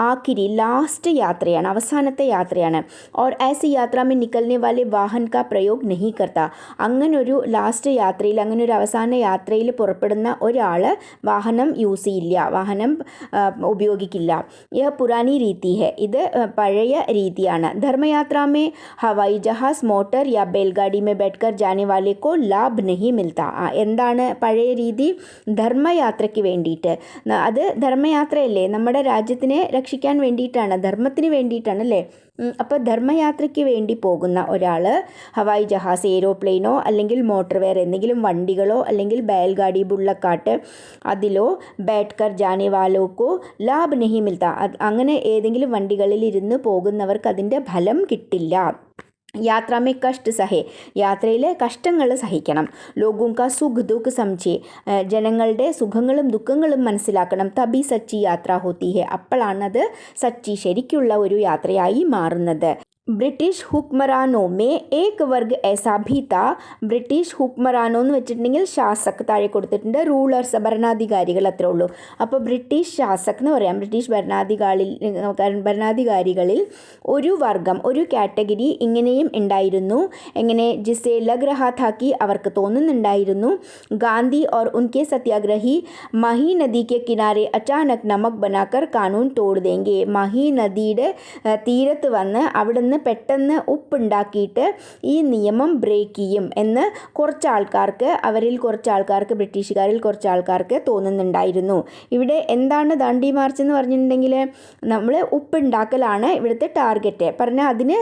ആഖിരി, ലാസ്റ്റ് യാത്രയാണ്, അവസാനത്തെ യാത്രയാണ്. ഓർ ऐसी यात्रा में निकलने वाले वाहन का प्रयोग नहीं करता, അങ്ങനൊരു ലാസ്റ്റ് യാത്രയിൽ, അങ്ങനൊരു അവസാന യാത്രയിൽ പുറപ്പെടുന്ന ഒരാൾ വാഹനം യൂസ് ചെയ്യില്ല, വാഹനം ഉപയോഗിക്കില്ല. യഹ് പുരാനി രീതി ഹെ, ഇത് പഴയ രീതിയാണ്. ധർമ്മയാത്ര മേ ഹവായി ജഹാസ്, മോട്ടർ യാ ബേൽഗാഡി മേ ബെഠ്കർ ജാനെ വാലെ കോ ലാഭ് നഹി മിൽത്ത. എന്താണ് പഴയ രീതി? ധർമ്മയാത്രയ്ക്ക് വേണ്ടിയിട്ട്, അത് ധർമ്മയാത്രയല്ലേ, നമ്മുടെ രാജ്യത്തിനെ രക്ഷിക്കാൻ വേണ്ടിയിട്ടാണ്, ധർമ്മത്തിന് വേണ്ടിയിട്ടാണ് അല്ലേ. അപ്പോൾ ധർമ്മയാത്രയ്ക്ക് വേണ്ടി പോകുന്ന ഒരാൾ ഹവായി ജഹാസ്, എയ്റോപ്ലെയിനോ അല്ലെങ്കിൽ മോട്ടോർവെയർ എന്തെങ്കിലും വണ്ടികളോ അല്ലെങ്കിൽ ബേൽഗാഡി, ബുള്ളക്കാട്ട്, അതിലോ ബൈഠ്കർ ജാനെ വാലോക്കോ ലാഭ് നഹി മിൽത്ത, അങ്ങനെ ഏതെങ്കിലും വണ്ടികളിൽ ഇരുന്ന് പോകുന്നവർക്ക് അതിൻ്റെ ഫലം കിട്ടില്ല. യാത്രാമേ കഷ്ട സഹേ, യാത്രയിൽ കഷ്ടങ്ങൾ സഹിക്കണം. ലോഗോങ്ക സുഖ് ദുഃഖ് സംചേ, ജനങ്ങളുടെ സുഖങ്ങളും ദുഃഖങ്ങളും മനസ്സിലാക്കണം. തബി സച്ചി യാത്ര ഹോത്തി ഹെ, അപ്പോഴാണത് സച്ചി, ശരിക്കുള്ള ഒരു യാത്രയായി മാറുന്നത്. ബ്രിട്ടീഷ് ഹുക്മറാനോ മേ ഏക് വർഗ് ऐसा भी था, ബ്രിട്ടീഷ് ഹുക്മറാനോ എന്ന് വെച്ചിട്ടുണ്ടെങ്കിൽ ശാസക് താഴെ കൊടുത്തിട്ടുണ്ട്, റൂളേഴ്സ്, ഭരണാധികാരികൾ, അത്രേ ഉള്ളൂ. അപ്പോൾ ബ്രിട്ടീഷ് ശാസക് എന്ന് പറയാം, ബ്രിട്ടീഷ് ഭരണാധികാരികളിൽ ഒരു വർഗം, ഒരു കാറ്റഗറി ഇങ്ങനെയും ഉണ്ടായിരുന്നു. എങ്ങനെ? ജിസെ ലഗ് രഹാ था कि അവർക്ക് തോന്നുന്നുണ്ടായിരുന്നു, ഗാന്ധി और उनके സത്യാഗ്രഹി മഹി നദി के किनारे अचानक नमक बनाकर कानून तोड़ देंगे, മഹി നദിയുടെ തീരത്ത് വന്ന് അവിടുന്ന് പെട്ടെന്ന് ഉപ്പുണ്ടാക്കിയിട്ട് ഈ നിയമം ബ്രേക്ക് ചെയ്യും എന്ന് ബ്രിട്ടീഷുകാരിൽ കുറച്ച് ആൾക്കാർക്ക് തോന്നുന്നുണ്ടായിരുന്നു. ഇവിടെ എന്താണ് ദാണ്ഡി മാർച്ച് എന്ന് പറഞ്ഞിട്ടുണ്ടെങ്കിൽ, നമ്മൾ ഉപ്പുണ്ടാക്കലാണ് ഇവിടുത്തെ ടാർഗറ്റ്. പറഞ്ഞാൽ അതിന്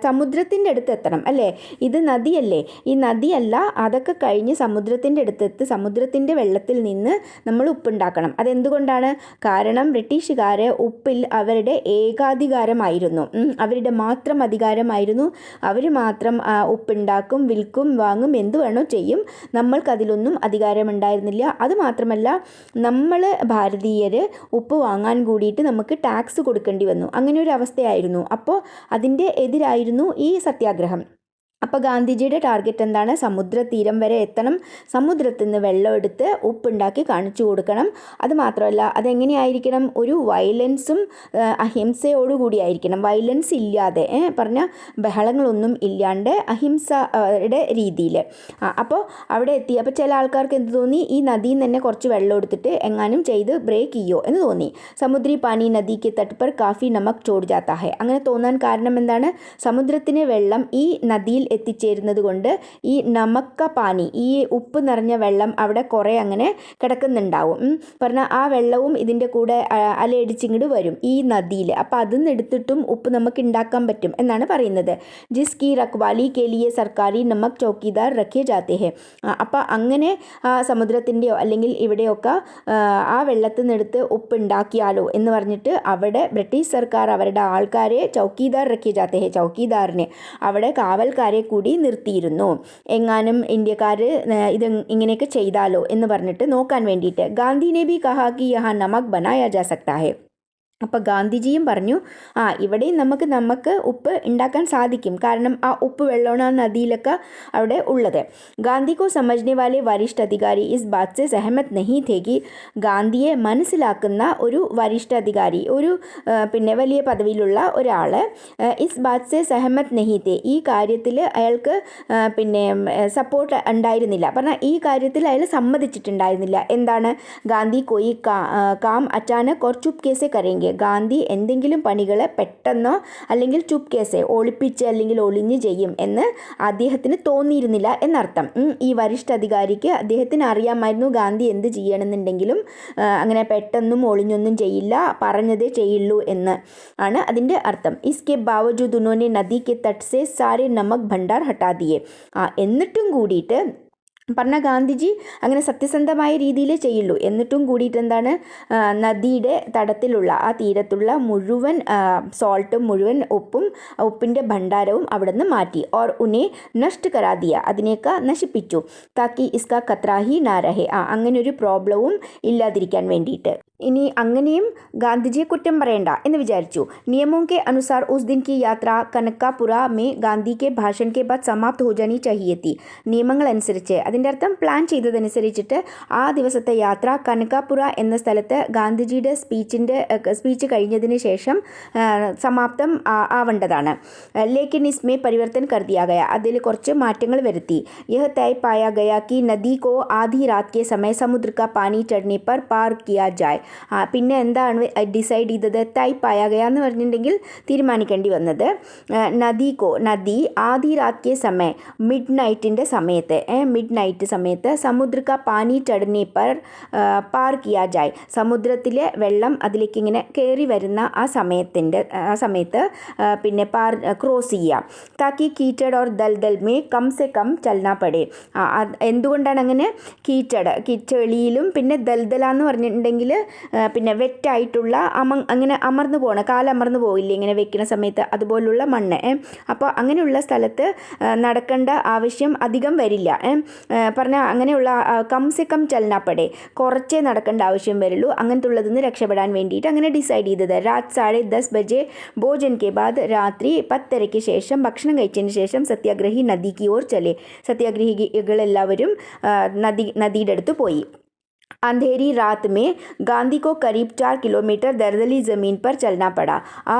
സമുദ്രത്തിൻ്റെ അടുത്ത് എത്തണം അല്ലേ, ഇത് നദിയല്ലേ, ഈ നദിയല്ല, അതൊക്കെ കഴിഞ്ഞ് സമുദ്രത്തിൻ്റെ അടുത്തെത്തി സമുദ്രത്തിൻ്റെ വെള്ളത്തിൽ നിന്ന് നമ്മൾ ഉപ്പുണ്ടാക്കണം. അതെന്തുകൊണ്ടാണ്? കാരണം ബ്രിട്ടീഷുകാർ ഉപ്പിൽ അവരുടെ ഏകാധികാരമായിരുന്നു, അവരുടെ മാത്രം അധികാരമായിരുന്നു. അവർ മാത്രം ഉപ്പുണ്ടാക്കും, വിൽക്കും, വാങ്ങും, എന്ത് വേണോ ചെയ്യും. നമ്മൾക്കതിലൊന്നും അധികാരമുണ്ടായിരുന്നില്ല. അതുമാത്രമല്ല, നമ്മൾ ഭാരതീയർ ഉപ്പ് വാങ്ങാൻ കൂടിയിട്ട് നമുക്ക് ടാക്സ് കൊടുക്കേണ്ടി വന്നു. അങ്ങനെ ഒരു അവസ്ഥയായിരുന്നു. അപ്പോൾ അതിൻ്റെ എതിരായിരുന്നു ഈ സത്യാഗ്രഹം. അപ്പോൾ ഗാന്ധിജിയുടെ ടാർഗറ്റ് എന്താണ്? സമുദ്രതീരം വരെ എത്തണം, സമുദ്രത്തിൽ നിന്ന് വെള്ളം എടുത്ത് ഉപ്പുണ്ടാക്കി കാണിച്ചു കൊടുക്കണം. അതുമാത്രമല്ല, അതെങ്ങനെയായിരിക്കണം? ഒരു വയലൻസും അഹിംസയോടുകൂടിയായിരിക്കണം, വയലൻസ് ഇല്ലാതെ, പറഞ്ഞാൽ ബഹളങ്ങളൊന്നും ഇല്ലാണ്ട് അഹിംസയുടെ രീതിയിൽ. അപ്പോൾ അവിടെ എത്തി. അപ്പോൾ ചില ആൾക്കാർക്ക് എന്ത് തോന്നി? ഈ നദിയിൽ നിന്ന് തന്നെ കുറച്ച് വെള്ളം എടുത്തിട്ട് എങ്ങാനും ചെയ്ത് ബ്രേക്ക് ചെയ്യോ എന്ന് തോന്നി. സമുദ്രി പാനി നദിക്ക് തട്ട് പർ കാഫി നമക് ചോട് ജാത്താ ഹെ, അങ്ങനെ തോന്നാൻ കാരണം എന്താണ്? സമുദ്രത്തിന് വെള്ളം ഈ നദിയിൽ എത്തിച്ചേരുന്നത് കൊണ്ട് ഈ നമക്ക പാനി, ഈ ഉപ്പ് നിറഞ്ഞ വെള്ളം അവിടെ കുറേ അങ്ങനെ കിടക്കുന്നുണ്ടാവും. പറഞ്ഞാൽ ആ വെള്ളവും ഇതിൻ്റെ കൂടെ അലയടിച്ചിങ്ങോട്ട് വരും ഈ നദിയിൽ. അപ്പോൾ അതിൽ നിന്ന് എടുത്തിട്ടും ഉപ്പ് നമുക്ക് ഉണ്ടാക്കാൻ പറ്റും എന്നാണ് പറയുന്നത്. ജിസ്കി റഖ്വാലി കെ ലിയെ സർക്കാരി നമക് ചൗക്കിദാർ റഖേ ജാത്തെ ഹെ. അപ്പോൾ അങ്ങനെ സമുദ്രത്തിൻ്റെയോ അല്ലെങ്കിൽ ഇവിടെയൊക്കെ ആ വെള്ളത്തിൽ നിന്നെടുത്ത് ഉപ്പ് ഉണ്ടാക്കിയാലോ എന്ന് പറഞ്ഞിട്ട് അവിടെ ബ്രിട്ടീഷ് സർക്കാർ അവരുടെ ആൾക്കാരെ ചൗക്കിദാർ റഖേ ജാത്തെ ഹെ, ചൗക്കിദാറിനെ അവിടെ കാവൽക്കാരെ കൂടി നിർത്തിയിരുന്നു. എങ്ങാനും ഇന്ത്യക്കാർ ഇത് ഇങ്ങനെയൊക്കെ ചെയ്താലോ എന്ന് പറഞ്ഞിട്ട് നോക്കാൻ വേണ്ടിയിട്ട്. ഗാന്ധിനെ ബി കഹാ കി യഹാ നമക് ബനായാ ജാ സക്താ ഹെ. അപ്പോൾ ഗാന്ധിജിയും പറഞ്ഞു ഇവിടെയും നമുക്ക് ഉപ്പ് ഉണ്ടാക്കാൻ സാധിക്കും, കാരണം ആ ഉപ്പ് വെള്ളമാണ് ആ നദിയിലൊക്കെ അവിടെ ഉള്ളത്. ഗാന്ധി കോ സമജ്നെ വാലെ വരിഷ്ഠ അധികാരി ഇസ് ബാത് സെ സഹമത് നഹീ ഥേ കി, ഗാന്ധിയെ മനസ്സിലാക്കുന്ന ഒരു വരിഷ്ഠ അധികാരി, ഒരു പിന്നെ വലിയ പദവിയിലുള്ള ഒരാൾ ഇസ് ബാത് സെ സഹമത് നഹീ ഥേ, ഈ കാര്യത്തിൽ അയാൾക്ക് പിന്നെ സപ്പോർട്ട് ഉണ്ടായിരുന്നില്ല. പറഞ്ഞാൽ ഈ കാര്യത്തിൽ അയാൾ സമ്മതിച്ചിട്ടുണ്ടായിരുന്നില്ല. എന്താണ്? ഗാന്ധി കോയി കാം അച്ചാനക് ഓർ ചുപ് കേസെ കരേങ്കെ, ഗാന്ധി എന്തെങ്കിലും പണികൾ പെട്ടെന്നോ അല്ലെങ്കിൽ ചുപ് കേസെ ഒളിപ്പിച്ച് അല്ലെങ്കിൽ ഒളിഞ്ഞ് ചെയ്യും എന്ന് അദ്ദേഹത്തിന് തോന്നിയിരുന്നില്ല എന്നർത്ഥം. ഈ വരിഷ്ഠ അധികാരിക്ക് അദ്ദേഹത്തിന് അറിയാമായിരുന്നു ഗാന്ധി എന്ത് ചെയ്യണമെന്നുണ്ടെങ്കിലും അങ്ങനെ പെട്ടെന്നും ഒളിഞ്ഞൊന്നും ചെയ്യില്ല, പറഞ്ഞതേ ചെയ്യുള്ളൂ എന്ന് ആണ് അതിൻ്റെ അർത്ഥം. ഇസ്കെ ബാവജൂദ് ഉന്നോനെ നദി കെ തട്ട് സെ സാരെ നമക് ഭണ്ഡാർ ഹട്ടാ ദിയെ. എന്നിട്ടും കൂടിയിട്ട് പറഞ്ഞാൽ ഗാന്ധിജി അങ്ങനെ സത്യസന്ധമായ രീതിയിലേ ചെയ്യുള്ളൂ. എന്നിട്ടും കൂടിയിട്ട് എന്താണ്, നദിയുടെ തടത്തിലുള്ള ആ തീരത്തുള്ള മുഴുവൻ സോൾട്ടും മുഴുവൻ ഉപ്പിൻ്റെ ഭണ്ഡാരവും അവിടെ നിന്ന് മാറ്റി. ഓർ ഉനെ നഷ്ട കരാദിയ, അതിനെയൊക്കെ നശിപ്പിച്ചു. താക്കി ഇസ്ക ഖത്രാഹി നാരഹെ, അങ്ങനെ ഒരു പ്രോബ്ലവും ഇല്ലാതിരിക്കാൻ വേണ്ടിയിട്ട്. ഇനി അങ്ങനെയും ഗാന്ധിജിയെ കുറ്റം പറയണ്ട എന്ന് വിചാരിച്ചു. നിയമോं के अनुसार उस दिन की यात्रा कनकापुरा में गांधी के भाषण के बाद समाप्त हो जानी चाहिए थी. നിയമങ്ങൾ അനുസരിച്ച്, അതിൻ്റെ അർത്ഥം പ്ലാൻ ചെയ്തതനുസരിച്ചിട്ട് ആ ദിവസത്തെ യാത്ര കനകാപുര എന്ന സ്ഥലത്ത് ഗാന്ധിജിയുടെ സ്പീച്ച് കഴിഞ്ഞതിന് ശേഷം സമാപ്തം ആവേണ്ടതാണ്. ലേക്കിൻ ഇസ്മേ പരിവർത്തൻ കർ ദിയാ ഗയ, അതിൽ കുറച്ച് മാറ്റങ്ങൾ വരുത്തി. യഹ് തയ പായാ ഗയ കി നദി കോ ആധി രാത് കെ സമയ സമുദ്ര കാ പാനി ചढ़ने पर पार किया जाए. പിന്നെ എന്താണ് ഡിസൈഡ് ചെയ്തത്? തൈ പായാഗയ എന്ന് പറഞ്ഞിട്ടുണ്ടെങ്കിൽ തീരുമാനിക്കേണ്ടി വന്നത് നദി ആദി രാത് കെ സമയ, മിഡ് നൈറ്റിൻ്റെ സമയത്ത്, മിഡ് നൈറ്റ് സമയത്ത് സമുദ്ര കാ പാനി ചढ़ने पर പാർ കിയാ ജായ്, സമുദ്രത്തിലെ വെള്ളം അതിലേക്ക് ഇങ്ങനെ കയറി വരുന്ന ആ സമയത്ത് പിന്നെ ക്രോസ് ചെയ്യുക. താക്കി കീച്ചഡ് ഓർ ദൽദൽ മേ കം സെ കം ചലനാ പടേ. എന്തുകൊണ്ടാണ് അങ്ങനെ? ചെളിയിലും പിന്നെ ദൽദല എന്ന് പറഞ്ഞിട്ടുണ്ടെങ്കിൽ പിന്നെ വെറ്റായിട്ടുള്ള അങ്ങനെ അമർന്നു പോകണം, കാലമർന്നു പോയില്ലേ ഇങ്ങനെ വെക്കുന്ന സമയത്ത്, അതുപോലുള്ള മണ്ണ്. അപ്പോൾ അങ്ങനെയുള്ള സ്ഥലത്ത് നടക്കേണ്ട ആവശ്യം അധികം വരില്ല. പറഞ്ഞാൽ അങ്ങനെയുള്ള കംസെ കം ചലനാപ്പടെ, കുറച്ചേ നടക്കേണ്ട ആവശ്യം വരുള്ളൂ. അങ്ങനത്തെ ഉള്ളതിൽ നിന്ന് രക്ഷപ്പെടാൻ വേണ്ടിയിട്ട് അങ്ങനെ ഡിസൈഡ് ചെയ്തത്. രാത് 10:30 ബജെ ഭോജൻ കെ ബാദ്, രാത്രി 10:30 ശേഷം ഭക്ഷണം കഴിച്ചതിന് ശേഷം സത്യാഗ്രഹി നദിക്ക് ഓർ ചലെ, സത്യാഗ്രഹികളെല്ലാവരും നദിയുടെ അടുത്ത് പോയി. अंधेरी रात में ഗാന്ധി കോ കരീബ് 4 കിലോമീറ്റർ ദർദലി ജമീൻ പർ ചലനാ പടാ. ആ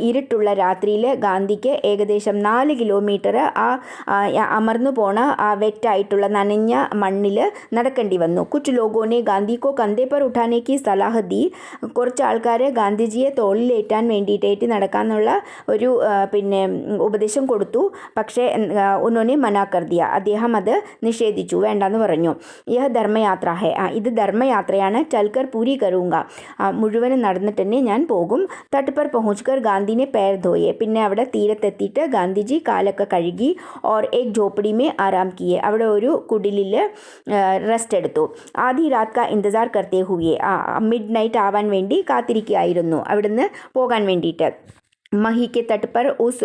ഇരുട്ടുള്ള രാത്രിയിൽ ഗാന്ധിക്ക് ഏകദേശം 4 കിലോമീറ്റർ അമർന്നു പോണ ആ വെറ്റായിട്ടുള്ള നനഞ്ഞ മണ്ണിൽ നടക്കേണ്ടി വന്നു. കുച്ച് ലോഗോനെ ഗാന്ധി കോ കന്തേ പർ ഉഠാനെ കി സലാഹ് ദി, കുറച്ച് ആൾക്കാർ ഗാന്ധിജിയെ തോളിലേറ്റാൻ വേണ്ടിയിട്ടേറ്റ് നടക്കാനുള്ള ഒരു പിന്നെ ഉപദേശം കൊടുത്തു. പക്ഷേ ഉന്നോനെ മനാ കർ ദിയ, അദ്ദേഹം അത് നിഷേധിച്ചു, വേണ്ടെന്ന് പറഞ്ഞു. യഹ് ധർമ്മയാത്ര ഹെ, ഇത് ധർമ്മയാത്രയാണ്. ചൽക്കർ പൂരി കരൂങ്ക, മുഴുവനും നടന്നിട്ട് തന്നെ ഞാൻ പോകും. തട്ട് പർ പहुंचकर ഗാന്ധിനെ पैर धोए, പിന്നെ അവിടെ തീരത്തെത്തിയിട്ട് ഗാന്ധിജി കാലൊക്കെ കഴുകി. ഓർ ഏക് ഝോപ്പടി മേ ആരാം കിയെ, അവിടെ ഒരു കുടിലിൽ റെസ്റ്റ് എടുത്തു. ആദി രാത് കാ ഇന്തസാർ കർത്തേ ഹുയെ, മിഡ് നൈറ്റ് ആവാൻ വേണ്ടി കാത്തിരിക്കുകയായിരുന്നു അവിടുന്ന് പോകാൻ വേണ്ടിയിട്ട്. मही के तट पर उस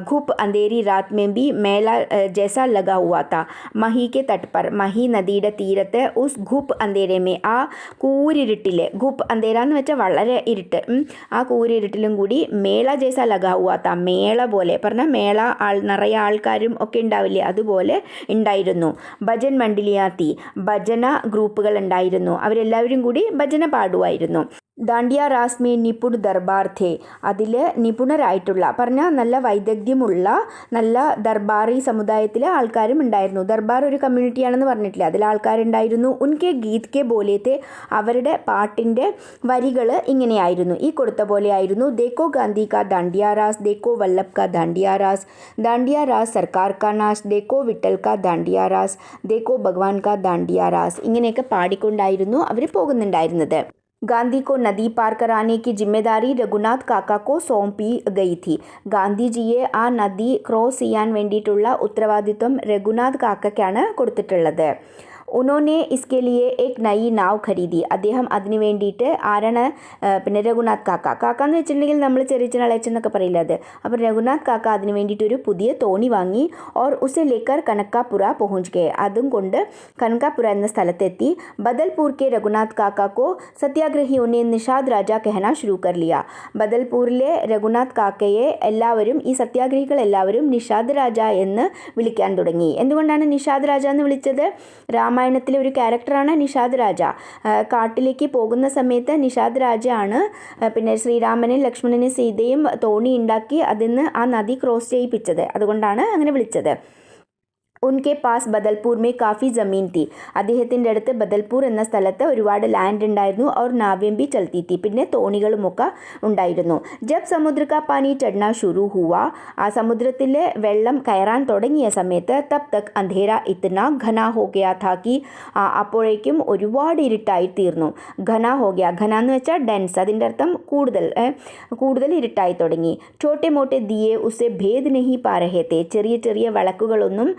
घुप अंधेरी रात में भी मेला जैसा लगा हुआ था. മഹി के तट पर, മഹി നദിയുടെ തീരത്ത് ഉസ് ഘുപ്പ് അന്തേരമേ, ആ കൂരിരുട്ടിൽ, ഘുപ്പ് അന്തേര എന്ന് വെച്ചാൽ വളരെ ഇരുട്ട്, ആ കൂരിരുട്ടിലും കൂടി മേള ജേസ ലഗാ ഹുവാ താ, മേള പോലെ പറഞ്ഞാൽ മേള നിറയെ ആൾക്കാരും ഒക്കെ ഉണ്ടാവില്ലേ, അതുപോലെ ഉണ്ടായിരുന്നു. ഭജൻ മണ്ഡലിയാത്തി, ഭജന ഗ്രൂപ്പുകൾ ഉണ്ടായിരുന്നു, അവരെല്ലാവരും കൂടി ഭജന പാടുമായിരുന്നു. ദാണ്ടിയ റാസ് മേ നിപുൺ ദർബാർ ഥേ. അതിൽ നിപുണരായിട്ടുള്ള പറഞ്ഞാൽ നല്ല വൈദഗ്ധ്യമുള്ള നല്ല ദർബാറി സമുദായത്തിലെ ആൾക്കാരും ഉണ്ടായിരുന്നു. ദർബാർ ഒരു കമ്മ്യൂണിറ്റിയാണെന്ന് പറഞ്ഞിട്ടില്ല, അതിൽ ആൾക്കാരുണ്ടായിരുന്നു. ഉൻകെ ഗീത് കെ ബോലേത്തെ, അവരുടെ പാട്ടിൻ്റെ വരികൾ ഇങ്ങനെയായിരുന്നു, ഈ കൊടുത്ത പോലെ ആയിരുന്നു. ദേക്കോ ഗാന്ധി കാ ദാണ്ടിയ റാസ്, ദേക്കോ വല്ലഭ് കാ ദാണ്ടിയ റാസ്, ദാണ്ടിയ റാസ് സർക്കാർ കാ നാശ്, ദേക്കോ വിട്ടൽ കാ ദാണ്ടിയ റാസ്, ദേക്കോ ഭഗവാൻ കാ ദാണ്ടിയ റാസ്. ഇങ്ങനെയൊക്കെ പാടിക്കൊണ്ടായിരുന്നു അവർ പോകുന്നുണ്ടായിരുന്നത്. गांधी को नदी पार कराने की जिम्मेदारी രഘുനാഥ് കാക്കക്കോ സോംപി ഗയി थी. ഗാന്ധിജിയെ ആ നദി ക്രോസ് ചെയ്യാൻ വേണ്ടിയിട്ടുള്ള ഉത്തരവാദിത്വം രഘുനാഥ് കാക്കയ്ക്കാണ് കൊടുത്തിട്ടുള്ളത്. ഉനോനെ ഇസ്കെ ലിയെ എക് നയി നാവ് ഖരീദി. അദ്ദേഹം അതിന് വേണ്ടിയിട്ട് ആരാണ്, പിന്നെ രഘുനാഥ് കാക്ക എന്ന് വെച്ചിട്ടുണ്ടെങ്കിൽ നമ്മൾ ചെറിയ അളയച്ചൻ എന്നൊക്കെ പറയില്ല അത്. അപ്പോൾ രഘുനാഥ് കാക്ക അതിന് വേണ്ടിയിട്ടൊരു പുതിയ തോണി വാങ്ങി. ഓർ ഉസെ ലേക്കർ കനക്കാപുര പहुंच गए. അതും കൊണ്ട് കനക്കാപുര എന്ന സ്ഥലത്തെത്തി. ബദൽപൂർ കെ രഘുനാഥ് കാക്കക്കോ സത്യാഗ്രഹിയോനെ നിഷാദ് രാജ കഹന ശുരു കർ ലിയ. ബദൽപൂരിലെ രഘുനാഥ് കാക്കയെ എല്ലാവരും, ഈ സത്യാഗ്രഹികൾ എല്ലാവരും നിഷാദ് രാജ എന്ന് വിളിക്കാൻ തുടങ്ങി. എന്തുകൊണ്ടാണ് നിഷാദ് രാജ എന്ന് വിളിച്ചത്? രാമായണത്തിലെ ഒരു ക്യാരക്ടറാണ് നിഷാദ് രാജ. കാട്ടിലേക്ക് പോകുന്ന സമയത്ത് നിഷാദ് രാജയാണ് പിന്നെ ശ്രീരാമനും ലക്ഷ്മണനും സീതയും തോണി ഉണ്ടാക്കി അതിന്ന് ആ നദി ക്രോസ് ചെയ്യിപ്പിച്ചത്. അതുകൊണ്ടാണ് അങ്ങനെ വിളിച്ചത്. ഉൻകെ പാസ് ബദൽപൂർ മേ കാഫി ജമീൻ തീ. അദ്ദേഹത്തിൻ്റെ അടുത്ത് ബദൽപൂർ എന്ന സ്ഥലത്ത് ഒരുപാട് ലാൻഡ് ഉണ്ടായിരുന്നു. और नावें भी चलती थी. പിന്നെ തോണികളുമൊക്കെ ഉണ്ടായിരുന്നു. ജബ് സമുദ്ര കാ പാനി ചढ़ना शुरू हुआ, ആ സമുദ്രത്തിലെ വെള്ളം കയറാൻ തുടങ്ങിയ സമയത്ത് തബ് തക് അന്ധേര ഇतना घना हो गया था कि അപ്പോഴേക്കും ഒരുപാട് ഇരുട്ടായി തീർന്നു. ഘന ഹോ ഗയ, ഘന എന്ന് വെച്ചാൽ ഡെൻസ്, അതിൻ്റെ അർത്ഥം കൂടുതൽ ഇരുട്ടായി തുടങ്ങി. ചോട്ടെ മോട്ടെ ദിയെ ഉസെ ഭേദ് നഹി പാ രഹേ തേ. ചെറിയ ചെറിയ വിളക്കുകളൊന്നും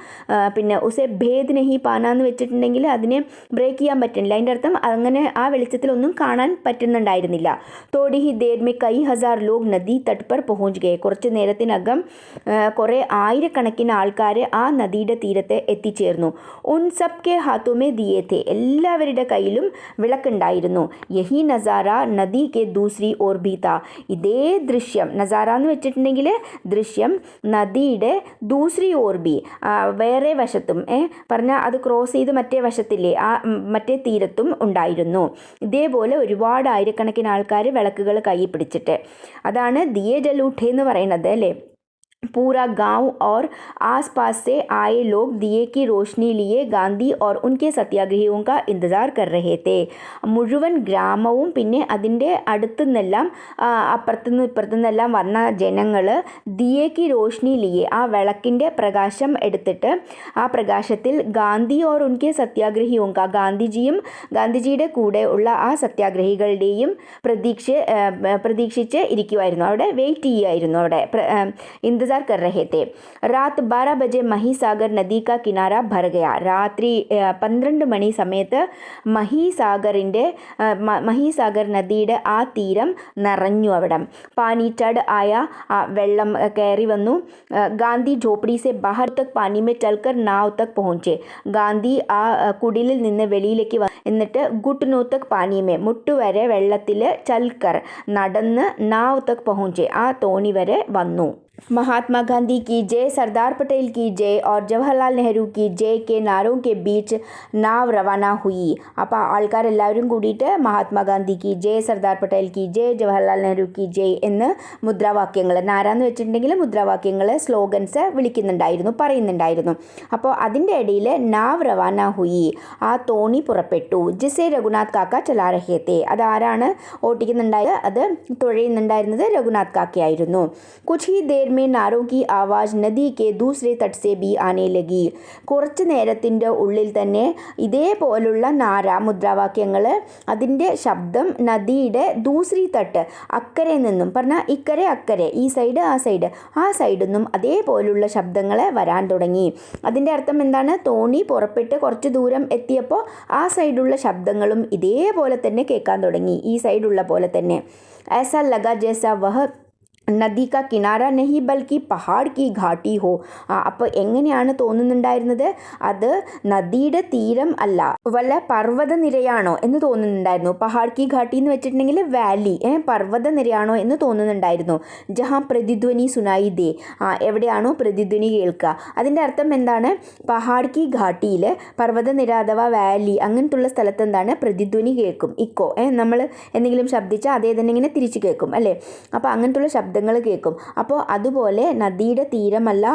പിന്നെ ഉസെ ഭേദ് നഹി പാന എന്ന് വെച്ചിട്ടുണ്ടെങ്കിൽ അതിനെ ബ്രേക്ക് ചെയ്യാൻ പറ്റുന്നില്ല. അതിൻ്റെ അർത്ഥം അങ്ങനെ ആ വെളിച്ചത്തിലൊന്നും കാണാൻ പറ്റുന്നുണ്ടായിരുന്നില്ല. തോടി ഹി ദേർ മേ കൈ ഹസാർ ലോഗ് നദി തട്ട് പർ പहुंच गए. കുറച്ച് നേരത്തിനകം കുറേ ആയിരക്കണക്കിന് ആൾക്കാർ ആ നദിയുടെ തീരത്ത് എത്തിച്ചേർന്നു. ഉൻ സബ് കെ ഹാത്തോ മേ ദിയേ ഥേ. എല്ലാവരുടെ കയ്യിലും വിളക്കുണ്ടായിരുന്നു. യഹി നസാര നദി കെ ദൂസരി ഓർ ഭീ താ. ഇതേ ദൃശ്യം, നസാര എന്ന് വെച്ചിട്ടുണ്ടെങ്കിൽ ദൃശ്യം, നദിയുടെ ദൂസരി ഓർ ഭീ വേറെ വശത്തും പറഞ്ഞാൽ അത് ക്രോസ് ചെയ്ത് മറ്റേ വശത്തില്ലേ ആ മറ്റേ തീരത്തും ഉണ്ടായിരുന്നു. ഇതേപോലെ ഒരുപാട് ആയിരക്കണക്കിന് ആൾക്കാർ വിളക്കുകൾ കയ്യിൽ പിടിച്ചിട്ട്, അതാണ് ദിയേ ജലൂഠേ എന്ന് പറയുന്നത് അല്ലേ. पूरा गांव और आसपास से आए लोग दिए की रोशनी लिए गांधी और उनके सत्याഗ്രഹിयों का इंतज़ार कर रहे थे. മുഴുവൻ ഗ്രാമവും പിന്നെ അതിൻ്റെ അടുത്തു നിന്നെല്ലാം അപ്പുറത്തുനിന്നും ഇപ്പുറത്തു നിന്നെല്ലാം വന്ന ജനങ്ങൾ ദിയേക്ക് റോഷ്നി ലിയെ, ആ വിളക്കിൻ്റെ പ്രകാശം എടുത്തിട്ട് ആ പ്രകാശത്തിൽ ഗാന്ധി ഓർ ഉൻകെ സത്യാഗ്രഹിയോं का, ഗാന്ധിജിയുടെ കൂടെ ഉള്ള ആ സത്യാഗ്രഹികളുടെയും പ്രതീക്ഷിച്ച് ഇരിക്കുമായിരുന്നു. അവിടെ വെയിറ്റ് ചെയ്യുമായിരുന്നു. അവിടെ इंतज़ार कर रहे थे. रात 12 बजे മഹിസാഗർ നദി കാ കിനാര ഭർ ഗയ. രാത്രി 12 മണി സമയത്ത് മഹിസാഗർ നദിയുടെ ആ തീരം നിറഞ്ഞു. അവിടെ പാനി ചഡ് ആയ, വെള്ളം കയറി വന്നു. ഗാന്ധി ഝോപ്പടി സെ ബാഹർ തക് പാനി മേ ചൽക്കർ നാവ് തക് പहुंचे. ഗാന്ധി ആ കുടിലിൽ നിന്ന് വെളിയിലേക്ക് എന്നിട്ട് ഗുട്ട്നോ തക് പാനിമേ, മുട്ടുവരെ വെള്ളത്തിൽ, ചൽക്കർ നടന്ന്, നാവ് തക് പहुंचे, ആ തോണി വരെ വന്നു. महात्मा गांधी की जय, सरदार पटेल की जय और जवाहरलाल नेहरू की जय के नारों के बीच नाव रवाना हुई. അപ്പോൾ ആൾക്കാരെല്ലാവരും കൂടിയിട്ട് മഹാത്മാഗാന്ധി കി ജയ്, സർദാർ പട്ടേൽ കി ജയ്, ജവഹർലാൽ നെഹ്റു കി ജയ് എന്ന് മുദ്രാവാക്യങ്ങൾ, നാരാന്ന് വെച്ചിട്ടുണ്ടെങ്കിൽ മുദ്രാവാക്യങ്ങൾ, സ്ലോഗൻസ് വിളിക്കുന്നുണ്ടായിരുന്നു, പറയുന്നുണ്ടായിരുന്നു. അപ്പോൾ അതിൻ്റെ ഇടയിൽ നാവ് റവാന ഹുയി, ആ തോണി പുറപ്പെട്ടു. ജിസെ രഘുനാഥ് കാക്ക ചലാ രഹേ തേ. അതാരാണ് ഓട്ടിക്കുന്നുണ്ടായത്? അത് തുഴയുന്നുണ്ടായിരുന്നത് രഘുനാഥ് കാക്കയായിരുന്നു. കുച്ച് ഹി ദേർ में नारों की आवाज़ नदी के दूसरे तट से भी आने लगी. കുറച്ച് നേരത്തിൻ്റെ ഉള്ളിൽ തന്നെ ഇതേപോലുള്ള മുദ്രാവാക്യങ്ങൾ, അതിൻ്റെ ശബ്ദം നദിയുടെ ദൂസരി തട്ട്, അക്കരെ നിന്നും പറഞ്ഞാൽ ഇക്കരെ അക്കരെ, ഈ സൈഡ് ആ സൈഡിൽ നിന്നും അതേപോലുള്ള ശബ്ദങ്ങൾ വരാൻ തുടങ്ങി. അതിൻ്റെ അർത്ഥം എന്താണ്? തോണി പുറപ്പെട്ട് കുറച്ച് ദൂരം എത്തിയപ്പോൾ ആ സൈഡുള്ള ശബ്ദങ്ങളും ഇതേപോലെ തന്നെ കേൾക്കാൻ തുടങ്ങി, ഈ സൈഡുള്ള പോലെ തന്നെ. ऐसा लगा जैसा वह നദി കാ കിനാര നഹി ബൽക്കി പഹാഡ് കി ഘാട്ടി ഹോ. അപ്പോൾ എങ്ങനെയാണ് തോന്നുന്നുണ്ടായിരുന്നത്? അത് നദിയുടെ തീരം അല്ല, വല്ല പർവ്വത നിരയാണോ എന്ന് തോന്നുന്നുണ്ടായിരുന്നു. പഹാഡ് കി ഘാട്ടി എന്ന് വെച്ചിട്ടുണ്ടെങ്കിൽ വാലി, പർവ്വത നിരയാണോ എന്ന് തോന്നുന്നുണ്ടായിരുന്നു. ജഹാ പ്രതിധ്വനി സുനായി ദേ, എവിടെയാണോ പ്രതിധ്വനി കേൾക്കുക. അതിൻ്റെ അർത്ഥം എന്താണ്? പഹാഡ് കി ഘാട്ടിയിൽ പർവ്വത നിര അഥവാ വാലി അങ്ങനത്തുള്ള സ്ഥലത്ത് എന്താണ് പ്രതിധ്വനി കേൾക്കും. ഇക്കോ നമ്മൾ എന്തെങ്കിലും ശബ്ദിച്ചാൽ അതേ തന്നെ ഇങ്ങനെ തിരിച്ചു കേൾക്കും അല്ലേ. അപ്പോൾ അങ്ങനത്തുള്ള ശബ്ദങ്ങൾ കേൾക്കും. അപ്പോൾ അതുപോലെ നദിയുടെ തീരമല്ല,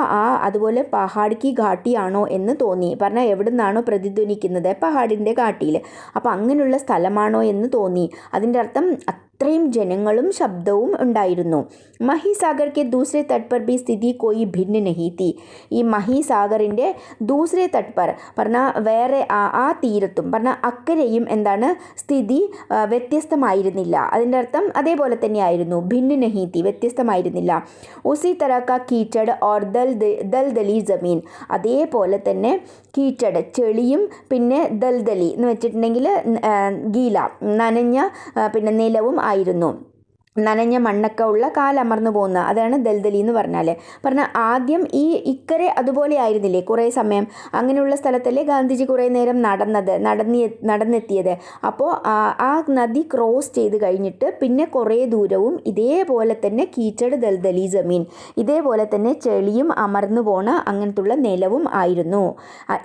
അതുപോലെ പഹാഡ് കി ഘാട്ടിയാണോ എന്ന് തോന്നി. പറഞ്ഞാൽ എവിടെ നിന്നാണോ പ്രതിധ്വനിക്കുന്നത്? പഹാഡിൻ്റെ ഘാട്ടിയിൽ. അപ്പോൾ അങ്ങനെയുള്ള സ്ഥലമാണോ എന്ന് തോന്നി. അതിൻ്റെ അർത്ഥം അത്രയും ജനങ്ങളും ശബ്ദവും ഉണ്ടായിരുന്നു. മഹിസാഗർ കെ ദൂസരെ തട്ട് പർ ഭി സ്ഥിതി കോയി ഭിന്ന നഹി തീ. ഈ മഹിസാഗറിൻ്റെ ദൂസരെ തട്ട് പർ പറഞ്ഞാൽ വേറെ ആ തീരത്തും പറഞ്ഞാൽ അക്കരെയും എന്താണ് സ്ഥിതി വ്യത്യസ്തമായിരുന്നില്ല. അതിൻ്റെ അർത്ഥം അതേപോലെ തന്നെയായിരുന്നു. ഭിന്ന നഹി തീ, വ്യത്യസ്തമായിരുന്നില്ല. ഉസി തരഹ കാ കീച്ചട് ഓർ ദൽദലി ജമീൻ, അതേപോലെ തന്നെ കീച്ചട് ചെളിയും പിന്നെ ദൽദലി എന്ന് വെച്ചിട്ടുണ്ടെങ്കിൽ ഗീല നനഞ്ഞ പിന്നെ നിലവും ആയിരുന്നു. നനഞ്ഞ മണ്ണൊക്കെ ഉള്ള കാലമർന്നു പോകുന്ന, അതാണ് ദൽദലി എന്ന് പറഞ്ഞാൽ ആദ്യം ഈ ഇക്കരെ അതുപോലെ ആയിരുന്നില്ലേ കുറേ സമയം. അങ്ങനെയുള്ള സ്ഥലത്തല്ലേ ഗാന്ധിജി കുറേ നേരം നടന്നെത്തിയത്. അപ്പോൾ ആ നദി ക്രോസ് ചെയ്ത് കഴിഞ്ഞിട്ട് പിന്നെ കുറേ ദൂരവും ഇതേപോലെ തന്നെ കീച്ചട് ദൽദലി ജമീൻ, ഇതേപോലെ തന്നെ ചെളിയും അമർന്നു പോണ അങ്ങനത്തുള്ള നിലവും ആയിരുന്നു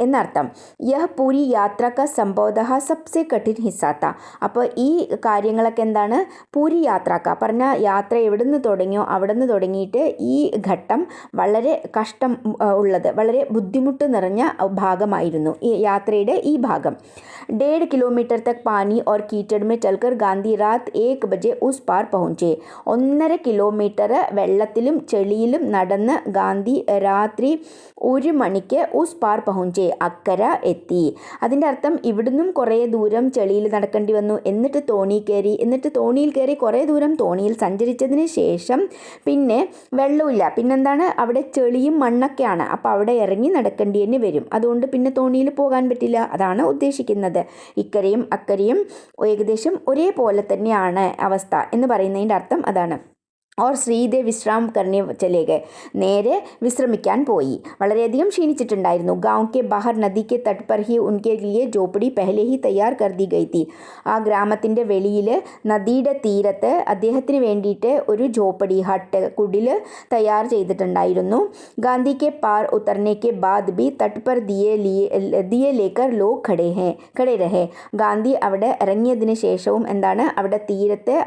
എന്നർത്ഥം. യഹ് പൂരി യാത്ര കാ സംഭവതഃ സബ്സെ കഠിൻ ഹിസ്സാത്ത. അപ്പോൾ ഈ കാര്യങ്ങളൊക്കെ എന്താണ്? പൂരി യാത്ര പറഞ്ഞാൽ യാത്ര എവിടെ നിന്ന് തുടങ്ങിയോ അവിടെ നിന്ന് തുടങ്ങിയിട്ട് ഈ ഘട്ടം വളരെ കഷ്ടം ഉള്ളത്, വളരെ ബുദ്ധിമുട്ട് നിറഞ്ഞ ഭാഗമായിരുന്നു ഈ യാത്രയുടെ ഈ ഭാഗം. 1.5 kilometre Tak pani or കീച്ചട് may ചൽക്കർ Gandhi Raat 1 ബജെ uz par പहुंचे. 1.5 kilometre വെള്ളത്തിലും ചെളിയിലും നടന്ന് ഗാന്ധി രാത്രി 1 മണിക്ക് ഉസ് പാർ പहुंचे, അക്കര എത്തി. അതിൻ്റെ അർത്ഥം ഇവിടുന്നും കുറേ ദൂരം ചെളിയിൽ നടക്കേണ്ടി വന്നു. എന്നിട്ട് തോണിയിൽ കയറി കുറേ ദൂരം തോണിയിൽ സഞ്ചരിച്ചതിന് ശേഷം പിന്നെ വെള്ളമില്ല, പിന്നെന്താണ് അവിടെ ചെളിയും മണ്ണൊക്കെയാണ്. അപ്പോൾ അവിടെ ഇറങ്ങി നടക്കേണ്ടി തന്നെ വരും. അതുകൊണ്ട് പിന്നെ തോണിയിൽ പോകാൻ പറ്റില്ല. അതാണ് ഉദ്ദേശിക്കുന്നത്. ഇക്കരയും അക്കരയും ഏകദേശം ഒരേപോലെ തന്നെയാണ് അവസ്ഥ എന്ന് പറയുന്നതിൻ്റെ അർത്ഥം അതാണ്. ഓർ ശ്രീദേവ് വിശ്രാം കർണെ ചലേ ഗए, നേരെ വിശ്രമിക്കാൻ പോയി. വളരെയധികം ക്ഷീണിച്ചിട്ടുണ്ടായിരുന്നു. ഗാവ് കെ ബാഹർ നദി കെ തട്ട് പർ ഹി ഉൻകെ ലിയെ ജോപ്പടി പെഹലെ ഹി തയ്യാർ കർ ദി ഗയി തി. ആ ഗ്രാമത്തിൻ്റെ വെളിയിൽ നദിയുടെ തീരത്ത് അദ്ദേഹത്തിന് വേണ്ടിയിട്ട് ഒരു ജോപ്പടി ഹട്ട് കുടിൽ തയ്യാർ ചെയ്തിട്ടുണ്ടായിരുന്നു. ഗാന്ധി കെ പാർ ഉത്തർനെ കെ ബാദ് ബി തട്ട് പർ ദിയെ ലേക്കർ ലോഗ് ഖടേ രഹേ. ഗാന്ധി അവിടെ ഇറങ്ങിയതിന് ശേഷവും എന്താണ് അവിടെ തീരത്ത്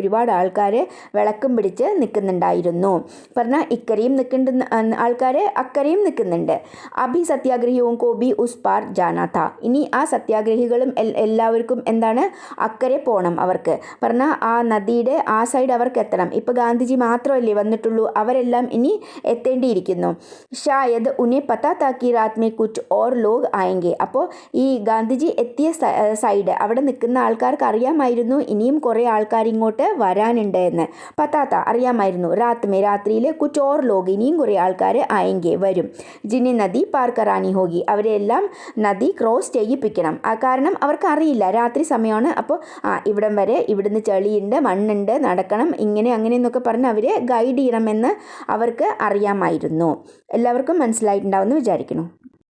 ഒരുപാട് ആൾക്കാർ വിളക്കും പിടിച്ച് നിൽക്കുന്നുണ്ടായിരുന്നു. പറഞ്ഞാൽ ഇക്കരയും നിൽക്കുന്നുണ്ട് ആൾക്കാർ, അക്കരയും നിൽക്കുന്നുണ്ട്. അഭി സത്യാഗ്രഹിയും കോ ബി ഉസ് പാർ ജാനാ താ. ഇനി ആ സത്യാഗ്രഹികളും എല്ലാവർക്കും എന്താണ് അക്കരെ പോകണം. അവർക്ക് പറഞ്ഞാൽ ആ നദിയുടെ ആ സൈഡ് അവർക്ക് എത്തണം. ഇപ്പോൾ ഗാന്ധിജി മാത്രമല്ലേ വന്നിട്ടുള്ളൂ, അവരെല്ലാം ഇനി എത്തേണ്ടിയിരിക്കുന്നു. ഷായദ് ഉന്നെ പത്താ താക്കി രാത് മേ കുച്ച് ഓർ ലോഗ് ആയെങ്കിൽ. അപ്പോൾ ഈ ഗാന്ധിജി എത്തിയ സൈഡ് അവിടെ നിൽക്കുന്ന ആൾക്കാർക്ക് അറിയാമായിരുന്നു ഇനിയും കുറേ ആൾക്കാർ ഇങ്ങോട്ട് വരാനുണ്ട് എന്ന്. പത്താത്ത അറിയാമായിരുന്നു. രാത്രിയിൽ കുച്ച് ഓർ ലോഗ്, ഇനിയും കുറേ ആൾക്കാർ ആയെങ്കിൽ വരും. ജിനി നദി പാർ കറാനി ഹോഗി, അവരെല്ലാം നദി ക്രോസ് ചെയ്യിപ്പിക്കണം. കാരണം അവർക്ക് അറിയില്ല രാത്രി സമയമാണ്. അപ്പോൾ ഇവിടം വരെ ഇവിടുന്ന് ചെളിയുണ്ട്, മണ്ണുണ്ട്, നടക്കണം, ഇങ്ങനെ അങ്ങനെ എന്നൊക്കെ പറഞ്ഞ് അവരെ ഗൈഡ് ചെയ്യണമെന്ന് അവർക്ക് അറിയാമായിരുന്നു. എല്ലാവർക്കും മനസ്സിലായിട്ടുണ്ടാവുമെന്ന് വിചാരിക്കുന്നു.